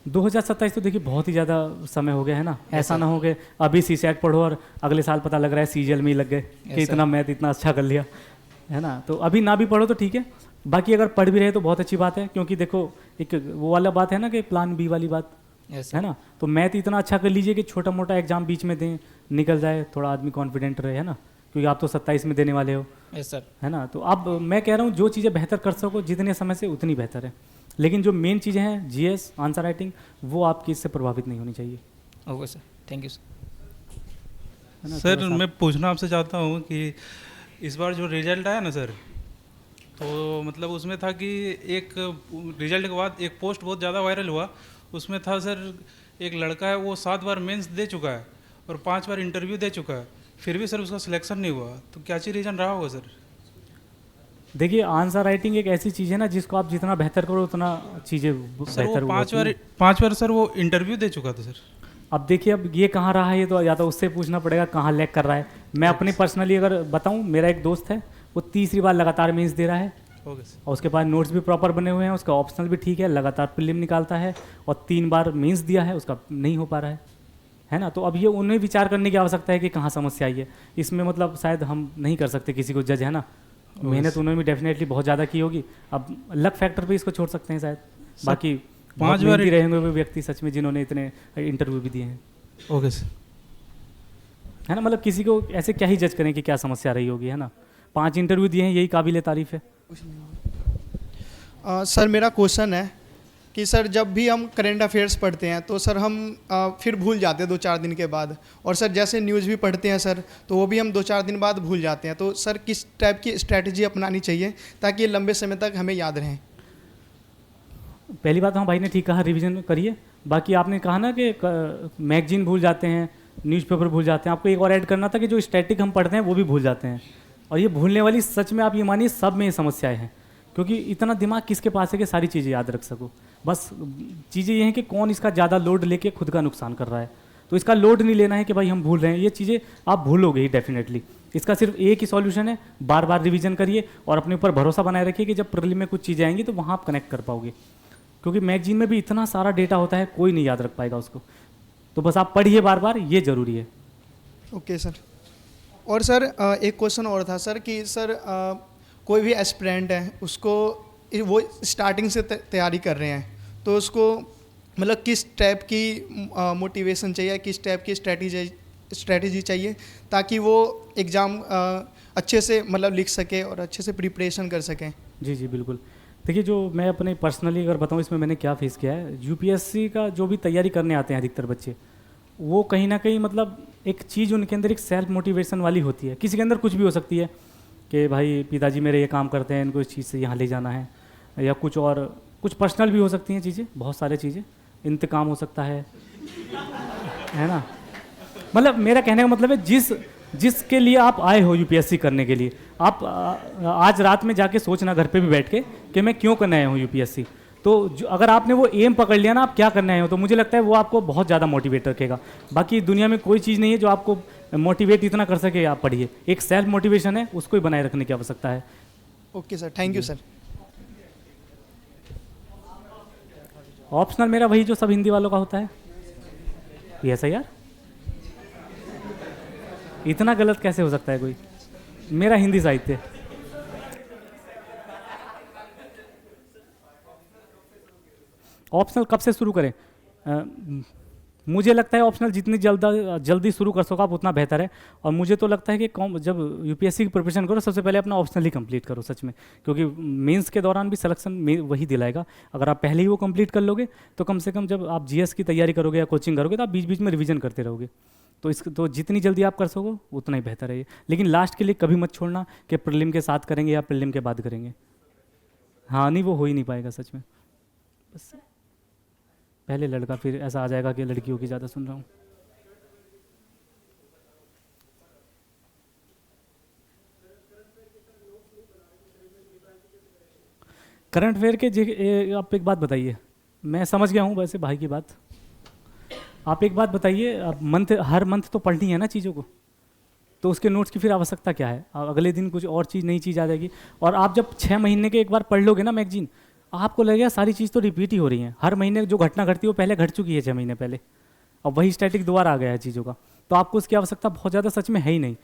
2027 तो देखिए बहुत ही ज़्यादा समय हो गया है ना। ऐसा ना हो कि अभी सी सेट पढ़ो और अगले साल पता लग रहा है सीजीएल में ही लग गए कि इतना मैथ इतना अच्छा कर लिया, है ना। तो अभी ना भी पढ़ो तो ठीक है, बाकी अगर पढ़ भी रहे तो बहुत अच्छी बात है। क्योंकि देखो एक वो वाला बात है ना कि प्लान बी वाली बात है ना। तो मैथ इतना अच्छा कर लीजिए कि छोटा मोटा एग्जाम बीच में दें, निकल जाए, थोड़ा आदमी कॉन्फिडेंट रहे, है ना। क्योंकि आप तो 27 में देने वाले हो, सर, है ना। तो अब मैं कह रहा हूँ जो चीज़ें बेहतर कर सको जितने समय से उतनी बेहतर है। लेकिन जो मेन चीज़ें हैं जीएस, आंसर राइटिंग, वो आपकी इससे प्रभावित नहीं होनी चाहिए। Okay sir, thank you sir. Sir मैं पूछना आपसे चाहता हूँ कि इस बार जो रिजल्ट आया ना सर, तो मतलब उसमें था कि एक रिजल्ट के बाद एक पोस्ट बहुत ज़्यादा वायरल हुआ। उसमें था सर एक लड़का है, वो 7 बार मेंस दे चुका है और 5 बार इंटरव्यू दे चुका है, फिर भी सर उसका सिलेक्शन नहीं हुआ। तो क्या चीज़ रीज़न रहा होगा सर? देखिए आंसर राइटिंग एक ऐसी चीज़ है ना जिसको आप जितना बेहतर करो उतना चीज़ें बेहतर होती हैं। 5 बार सर वो इंटरव्यू दे चुका था सर। अब देखिए अब ये कहाँ रहा है, ये तो या तो उससे पूछना पड़ेगा कहाँ लैग कर रहा है। मैं अपनी पर्सनली अगर बताऊँ, मेरा एक दोस्त है वो 3री बार लगातार मेंस दे रहा है और उसके पास नोट्स भी प्रॉपर बने हुए हैं, उसका ऑप्शनल भी ठीक है, लगातार प्रीलिम निकालता है और 3 बार मेंस दिया है, उसका नहीं हो पा रहा है ना। तो अब ये उन्हें विचार करने की आवश्यकता है कि कहाँ समस्या आई है इसमें। मतलब शायद हम नहीं कर सकते किसी को जज, है ना। मेहनत उन्होंने भी डेफिनेटली बहुत ज़्यादा की होगी, अब लक फैक्टर पे इसको छोड़ सकते हैं शायद। बाकी 5 बार ही रहेंगे वो व्यक्ति सच में जिन्होंने इतने इंटरव्यू भी दिए हैं। ओके सर, है ना। मतलब किसी को ऐसे क्या ही जज करें कि क्या समस्या रही होगी, है ना। 5 इंटरव्यू दिए हैं, यही काबिल तारीफ है। सर मेरा क्वेश्चन है कि सर जब भी हम करंट अफेयर्स पढ़ते हैं तो सर हम फिर भूल जाते हैं 2-4 दिन के बाद, और सर जैसे न्यूज़ भी पढ़ते हैं सर तो वो भी हम 2-4 दिन बाद भूल जाते हैं। तो सर किस टाइप की स्ट्रैटेजी अपनानी चाहिए ताकि ये लंबे समय तक हमें याद रहें? पहली बात हम भाई ने ठीक कहा, रिवीजन करिए। बाकी आपने कहा ना कि मैगजीन भूल जाते हैं, न्यूज़पेपर भूल जाते हैं, आपको एक और ऐड करना था कि जो स्टैटिक हम पढ़ते हैं वो भी भूल जाते हैं। और ये भूलने वाली सच में आप ये मानिए सब में ये समस्याएं हैं, क्योंकि इतना दिमाग किसके पास है कि सारी चीज़ें याद रख सको। बस चीज़ें ये हैं कि कौन इसका ज़्यादा लोड लेके खुद का नुकसान कर रहा है। तो इसका लोड नहीं लेना है कि भाई हम भूल रहे हैं, ये चीज़ें आप भूलोगे ही डेफिनेटली। इसका सिर्फ एक ही सॉल्यूशन है, बार बार रिवीजन करिए और अपने ऊपर भरोसा बनाए रखिए कि जब प्रीलिम में कुछ चीज़ें आएंगी तो वहाँ आप कनेक्ट कर पाओगे। क्योंकि मैगजीन में भी इतना सारा डेटा होता है, कोई नहीं याद रख पाएगा उसको। तो बस आप पढ़िए बार बार, ये ज़रूरी है। Okay sir. और सर एक क्वेश्चन और था सर कि सर कोई भी एस्पिरेंट है, उसको वो स्टार्टिंग से तैयारी कर रहे हैं, तो उसको मतलब किस टाइप की मोटिवेशन चाहिए, किस टाइप की स्ट्रेटजी चाहिए ताकि वो एग्ज़ाम अच्छे से मतलब लिख सके और अच्छे से प्रिपरेशन कर सकें? जी जी बिल्कुल। देखिए जो मैं अपने पर्सनली अगर बताऊँ इसमें मैंने क्या फेस किया है, यूपीएससी का जो भी तैयारी करने आते हैं अधिकतर बच्चे, वो कहीं ना कहीं मतलब एक चीज़ उनके अंदर एक सेल्फ मोटिवेशन वाली होती है। किसी के अंदर कुछ भी हो सकती है कि भाई पिताजी मेरे ये काम करते हैं, इनको इस चीज़ से यहाँ ले जाना है, या कुछ और कुछ पर्सनल भी हो सकती हैं चीज़ें, बहुत सारी चीज़ें, इंतकाम हो सकता है ना। मतलब मेरा कहने का मतलब है जिसके लिए आप आए हो यूपीएससी करने के लिए, आप आज रात में जाके सोचना घर पे भी बैठ के कि मैं क्यों करने आया हूँ यूपीएससी। तो अगर आपने वो एम पकड़ लिया ना, आप क्या करने आए हो, तो मुझे लगता है वो आपको बहुत ज़्यादा मोटिवेट रखेगा। बाकी दुनिया में कोई चीज़ नहीं है जो आपको मोटिवेट इतना कर सके आप पढ़िए। एक सेल्फ मोटिवेशन है, उसको ही बनाए रखने की आवश्यकता है। Okay sir, thank you sir. Optional मेरा वही जो सब हिंदी वालों का होता है। ये ऐसा यार, इतना गलत कैसे हो सकता है कोई। मेरा हिंदी साहित्य। ऑप्शनल कब से शुरू करें? मुझे लगता है ऑप्शनल जितनी जल्दी शुरू कर सको आप उतना बेहतर है। और मुझे तो लगता है कि जब यूपीएससी की प्रिपरेशन करो सबसे पहले अपना ऑप्शनल ही कंप्लीट करो सच में, क्योंकि मेंस के दौरान भी सिलेक्शन वही दिलाएगा। अगर आप पहले ही वो कंप्लीट कर लोगे तो कम से कम जब आप जीएस की तैयारी करोगे या कोचिंग करोगे तो आप बीच बीच में रिवीजन करते रहोगे। तो जितनी जल्दी आप कर सको उतना ही बेहतर है ये। लेकिन लास्ट के लिए कभी मत छोड़ना कि प्रीलिम के साथ करेंगे या प्रीलिम के बाद करेंगे। हाँ नहीं, वो हो ही नहीं पाएगा सच में। बस पहले लड़का, फिर ऐसा आ जाएगा कि लड़कियों की ज़्यादा सुन रहा हूँ। करंट अफेयर के आप एक बात बताइए। मैं समझ गया हूँ वैसे भाई की बात। आप एक बात बताइए, अब हर मंथ तो पढ़नी है ना चीज़ों को, तो उसके नोट्स की फिर आवश्यकता क्या है? अगले दिन कुछ और चीज़, नई चीज़ आ जाएगी। और आप जब 6 महीने के एक बार पढ़ लोगे ना मैगजीन, आपको लगेगा सारी चीज़ तो रिपीट ही हो रही है। हर महीने जो घटना घटती है वो पहले घट चुकी है 6 महीने पहले, और वही स्टैटिक दोबारा आ गया है चीज़ों का। तो आपको उसकी आवश्यकता बहुत ज़्यादा सच में है ही नहीं।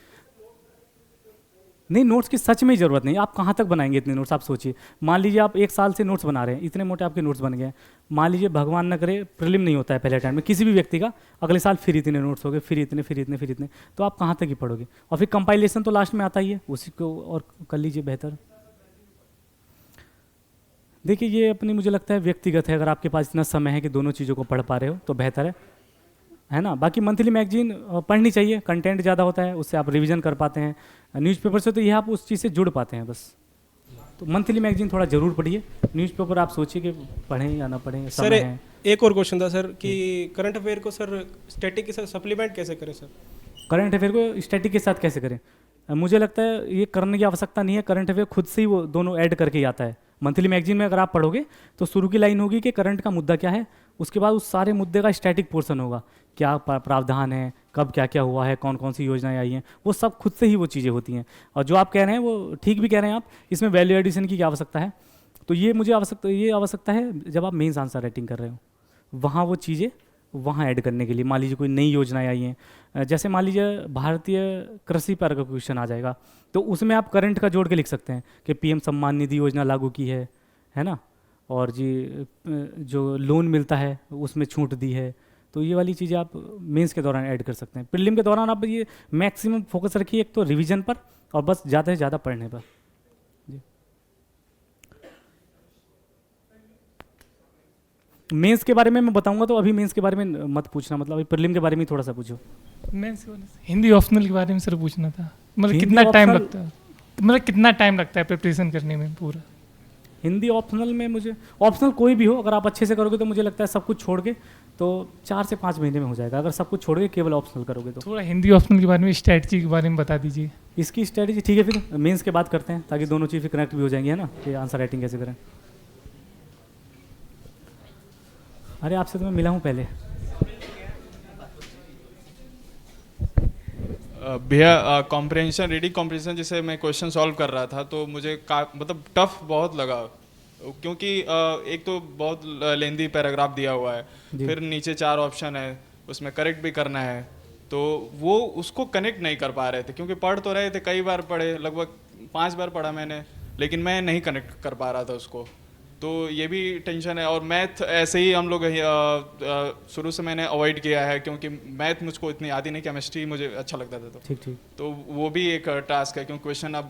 नोट्स की सच में ही ज़रूरत नहीं। आप कहाँ तक बनाएंगे इतने नोट्स? आप सोचिए, मान लीजिए आप 1 साल से नोट्स बना रहे हैं, इतने मोटे आपके नोट्स बन गए हैं। मान लीजिए भगवान न करे प्रीलिम नहीं होता है पहले टाइम में किसी भी व्यक्ति का, अगले साल फिर इतने नोट्स हो गए, फिर इतने, तो आप कहाँ तक ही पढ़ोगे? और फिर कंपाइलेशन तो लास्ट में आता ही है, उसी को और कर लीजिए बेहतर। देखिए ये अपनी मुझे लगता है व्यक्तिगत है। अगर आपके पास इतना समय है कि दोनों चीज़ों को पढ़ पा रहे हो तो बेहतर है ना। बाकी मंथली मैगजीन पढ़नी चाहिए, कंटेंट ज़्यादा होता है, उससे आप रिवीजन कर पाते हैं। न्यूज़पेपर से तो ये आप उस चीज़ से जुड़ पाते हैं बस। तो मंथली मैगजीन थोड़ा ज़रूर पढ़िए। न्यूज़पेपर आप सोचिए कि पढ़ें या ना पढ़ें, सर एक और क्वेश्चन था सर कि करंट अफेयर को सर स्टैटिक के साथ सप्लीमेंट कैसे करें सर? करंट अफेयर को स्टैटिक के साथ कैसे करें? मुझे लगता है ये करने की आवश्यकता नहीं है। करंट अफेयर खुद से ही वो दोनों ऐड करके ही आता है। मंथली मैगजीन में अगर आप पढ़ोगे तो शुरू की लाइन होगी कि करंट का मुद्दा क्या है, उसके बाद उस सारे मुद्दे का स्टैटिक पोर्शन होगा, क्या प्रावधान है, कब क्या क्या हुआ है, कौन कौन सी योजनाएं आई हैं, वो सब खुद से ही वो चीज़ें होती हैं। और जो आप कह रहे हैं वो ठीक भी कह रहे हैं आप, इसमें वैल्यू एडिशन की क्या आवश्यकता है? तो ये आवश्यकता है जब आप मेंस आंसर राइटिंग कर रहे हो, वहाँ वो चीज़ें वहाँ ऐड करने के लिए। मान लीजिए कोई नई योजनाएं आई हैं, जैसे मान लीजिए भारतीय कृषि पर अगर क्वेश्चन आ जाएगा तो उसमें आप करंट का जोड़ के लिख सकते हैं कि पीएम सम्मान निधि योजना लागू की है ना, और जी जो लोन मिलता है उसमें छूट दी है। तो ये वाली चीज़ें आप मेंस के दौरान ऐड कर सकते हैं। प्रीलिम के दौरान आप ये मैक्सिमम फोकस रखिए, एक तो रिवीजन पर और बस ज़्यादा से ज़्यादा पढ़ने पर। जी मेंस के बारे में मैं बताऊंगा, तो अभी मेंस के बारे में मत पूछना, मतलब अभी प्रीलिम के बारे में थोड़ा सा पूछो। मेंस के बारे में हिंदी ऑप्शनल के बारे में सर पूछना था, मतलब कितना टाइम लगता है, मतलब कितना टाइम लगता है प्रिपरेशन करने में पूरा? हिंदी ऑप्शनल में मुझे, ऑप्शनल कोई भी हो अगर आप अच्छे से करोगे तो मुझे लगता है सब कुछ छोड़ के तो 4 से 5 महीने में हो जाएगा, अगर सब कुछ छोड़ के केवल ऑप्शनल करोगे तो। थोड़ा हिंदी ऑप्शनल के बारे में, स्ट्रैटेजी के बारे में बता दीजिए। इसकी स्ट्रैटेजी ठीक है, फिर मेंस के बाद करते हैं ताकि दोनों चीज़ें कनेक्ट भी हो जाएंगी, है ना, कि आंसर राइटिंग कैसे करें। अरे आपसे तो मैं मिला हूँ पहले। भैया कॉम्प्रहेंशन, रीडिंग कॉम्प्रहेंशन जैसे मैं क्वेश्चन सॉल्व कर रहा था तो मुझे मतलब टफ बहुत लगा, क्योंकि एक तो बहुत लेंदी पैराग्राफ दिया हुआ है, फिर नीचे 4 ऑप्शन है, उसमें करेक्ट भी करना है, तो वो उसको कनेक्ट नहीं कर पा रहे थे, क्योंकि पढ़ तो रहे थे, कई बार पढ़े, लगभग 5 बार पढ़ा मैंने, लेकिन मैं नहीं कनेक्ट कर पा रहा था उसको। तो ये भी टेंशन है। और मैथ ऐसे ही हम लोग शुरू से मैंने अवॉइड किया है, क्योंकि मैथ मुझको इतनी आती नहीं, केमिस्ट्री मुझे अच्छा लगता था। तो ठीक तो वो भी एक टास्क है, क्योंकि क्वेश्चन अब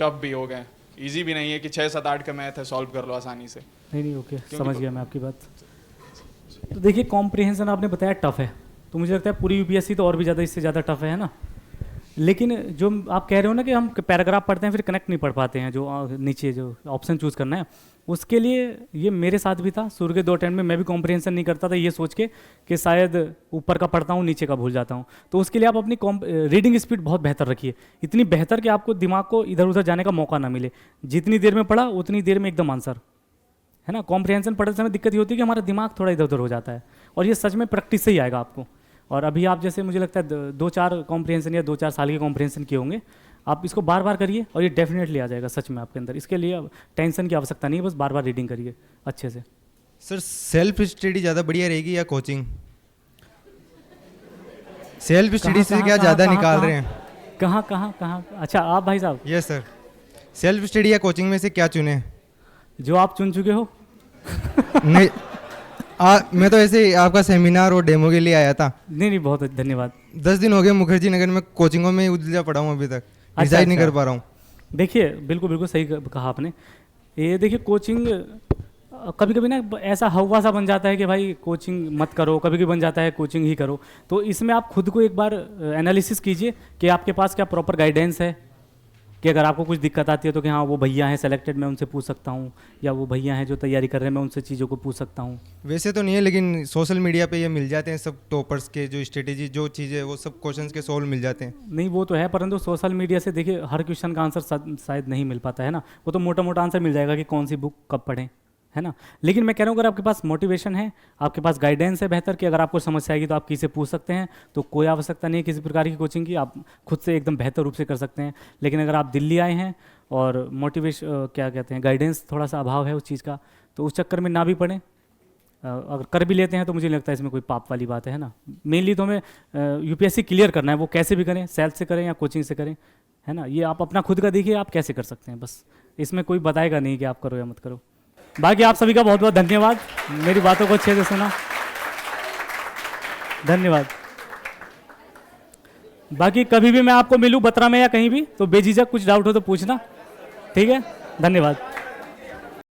टफ भी हो गए, इजी भी नहीं है कि 6, 7, 8 का मैथ है सॉल्व कर लो आसानी से। नहीं ओके, समझ गया मैं आपकी बात। तो देखिए कॉम्प्रिहेंशन आपने बताया टफ है, तो तो मुझे लगता है पूरी यूपीएससी तो और भी ज़्यादा इससे ज़्यादा टफ है ना। लेकिन जो आप कह रहे हो ना कि हम पैराग्राफ पढ़ते हैं फिर कनेक्ट नहीं पढ़ पाते हैं, जो नीचे जो ऑप्शन चूज़ करना है, उसके लिए ये मेरे साथ भी था। शुरू के 2 अटेम्प्ट में मैं भी कॉम्प्रिहेंशन नहीं करता था ये सोच के कि शायद ऊपर का पढ़ता हूँ नीचे का भूल जाता हूँ। तो उसके लिए आप अपनी रीडिंग स्पीड बहुत बेहतर रखिए, इतनी बेहतर कि आपको दिमाग को इधर उधर जाने का मौका ना मिले। जितनी देर में पढ़ा उतनी देर में एकदम आंसर, है ना। कॉम्प्रिहेंशन पढ़ते समय दिक्कत ये होती है कि हमारा दिमाग थोड़ा इधर उधर हो जाता है, और ये सच में प्रैक्टिस से ही आएगा आपको। और अभी आप जैसे मुझे लगता है 2-4 कॉम्प्रिहेंशन या 2-4 साल के कॉम्प्रिहेंशन किए होंगे, आप इसको बार बार करिए और ये डेफिनेटली आ जाएगा सच में आपके अंदर। इसके लिए टेंशन की आवश्यकता नहीं है, बस बार बार रीडिंग करिए अच्छे से। सर सेल्फ स्टडी ज़्यादा बढ़िया रहेगी या कोचिंग? सेल्फ स्टडी से क्या ज़्यादा निकाल रहे हैं? कहाँ? अच्छा आप भाई साहब? Yes sir. सेल्फ स्टडी या कोचिंग में से क्या चुने? जो आप चुन चुके हो। नहीं मैं तो ऐसे आपका सेमिनार और डेमो के लिए आया था। नहीं बहुत धन्यवाद। 10 दिन हो गए मुखर्जी नगर में कोचिंगों में उलझा पड़ा हूँ, अभी तक डिसाइड नहीं कर पा रहा हूँ। देखिए बिल्कुल सही कहा आपने। ये देखिए कोचिंग कभी कभी ना ऐसा हवा सा बन जाता है कि भाई कोचिंग मत करो, कभी कभी बन जाता है कोचिंग ही करो। तो इसमें आप खुद को एक बार एनालिसिस कीजिए कि आपके पास क्या प्रॉपर गाइडेंस है, कि अगर आपको कुछ दिक्कत आती है तो कि हाँ वो भैया हैं सेलेक्टेड, मैं उनसे पूछ सकता हूँ, या वो भैया हैं जो तैयारी कर रहे हैं मैं उनसे चीज़ों को पूछ सकता हूँ। वैसे तो नहीं है, लेकिन सोशल मीडिया पे ये मिल जाते हैं सब टॉपर्स के जो स्ट्रेटेजी जो चीज़ें वो सब क्वेश्चंस के सोल्व मिल जाते हैं। नहीं वो तो है, परंतु सोशल मीडिया से देखिए हर क्वेश्चन का आंसर शायद नहीं मिल पाता है ना। वो तो मोटा मोटा आंसर मिल जाएगा कि कौन सी बुक कब पढ़ें, है ना। लेकिन मैं कह रहा हूँ अगर आपके पास मोटिवेशन है, आपके पास गाइडेंस है बेहतर, कि अगर आपको समस्या आएगी तो आप किसी से पूछ सकते हैं, तो कोई आवश्यकता नहीं है किसी प्रकार की कोचिंग की, आप खुद से एकदम बेहतर रूप से कर सकते हैं। लेकिन अगर आप दिल्ली आए हैं और मोटिवेशन क्या कहते हैं गाइडेंस थोड़ा सा अभाव है उस चीज़ का, तो उस चक्कर में ना भी पढ़ें। अगर कर भी लेते हैं तो मुझे नहीं लगता है इसमें कोई पाप वाली बात है ना। मेनली तो हमें यूपीएससी क्लियर करना है, वो कैसे भी करें, सेल्फ से करें या कोचिंग से करें, है ना। ये आप अपना खुद का देखिए आप कैसे कर सकते हैं, बस इसमें कोई बताएगा नहीं कि आप करो या मत करो। बाकी आप सभी का बहुत बहुत धन्यवाद, मेरी बातों को अच्छे से सुना, धन्यवाद। बाकी कभी भी मैं आपको मिलूं बत्रा में या कहीं भी तो बेझिझक कुछ डाउट हो तो पूछना, ठीक है। धन्यवाद।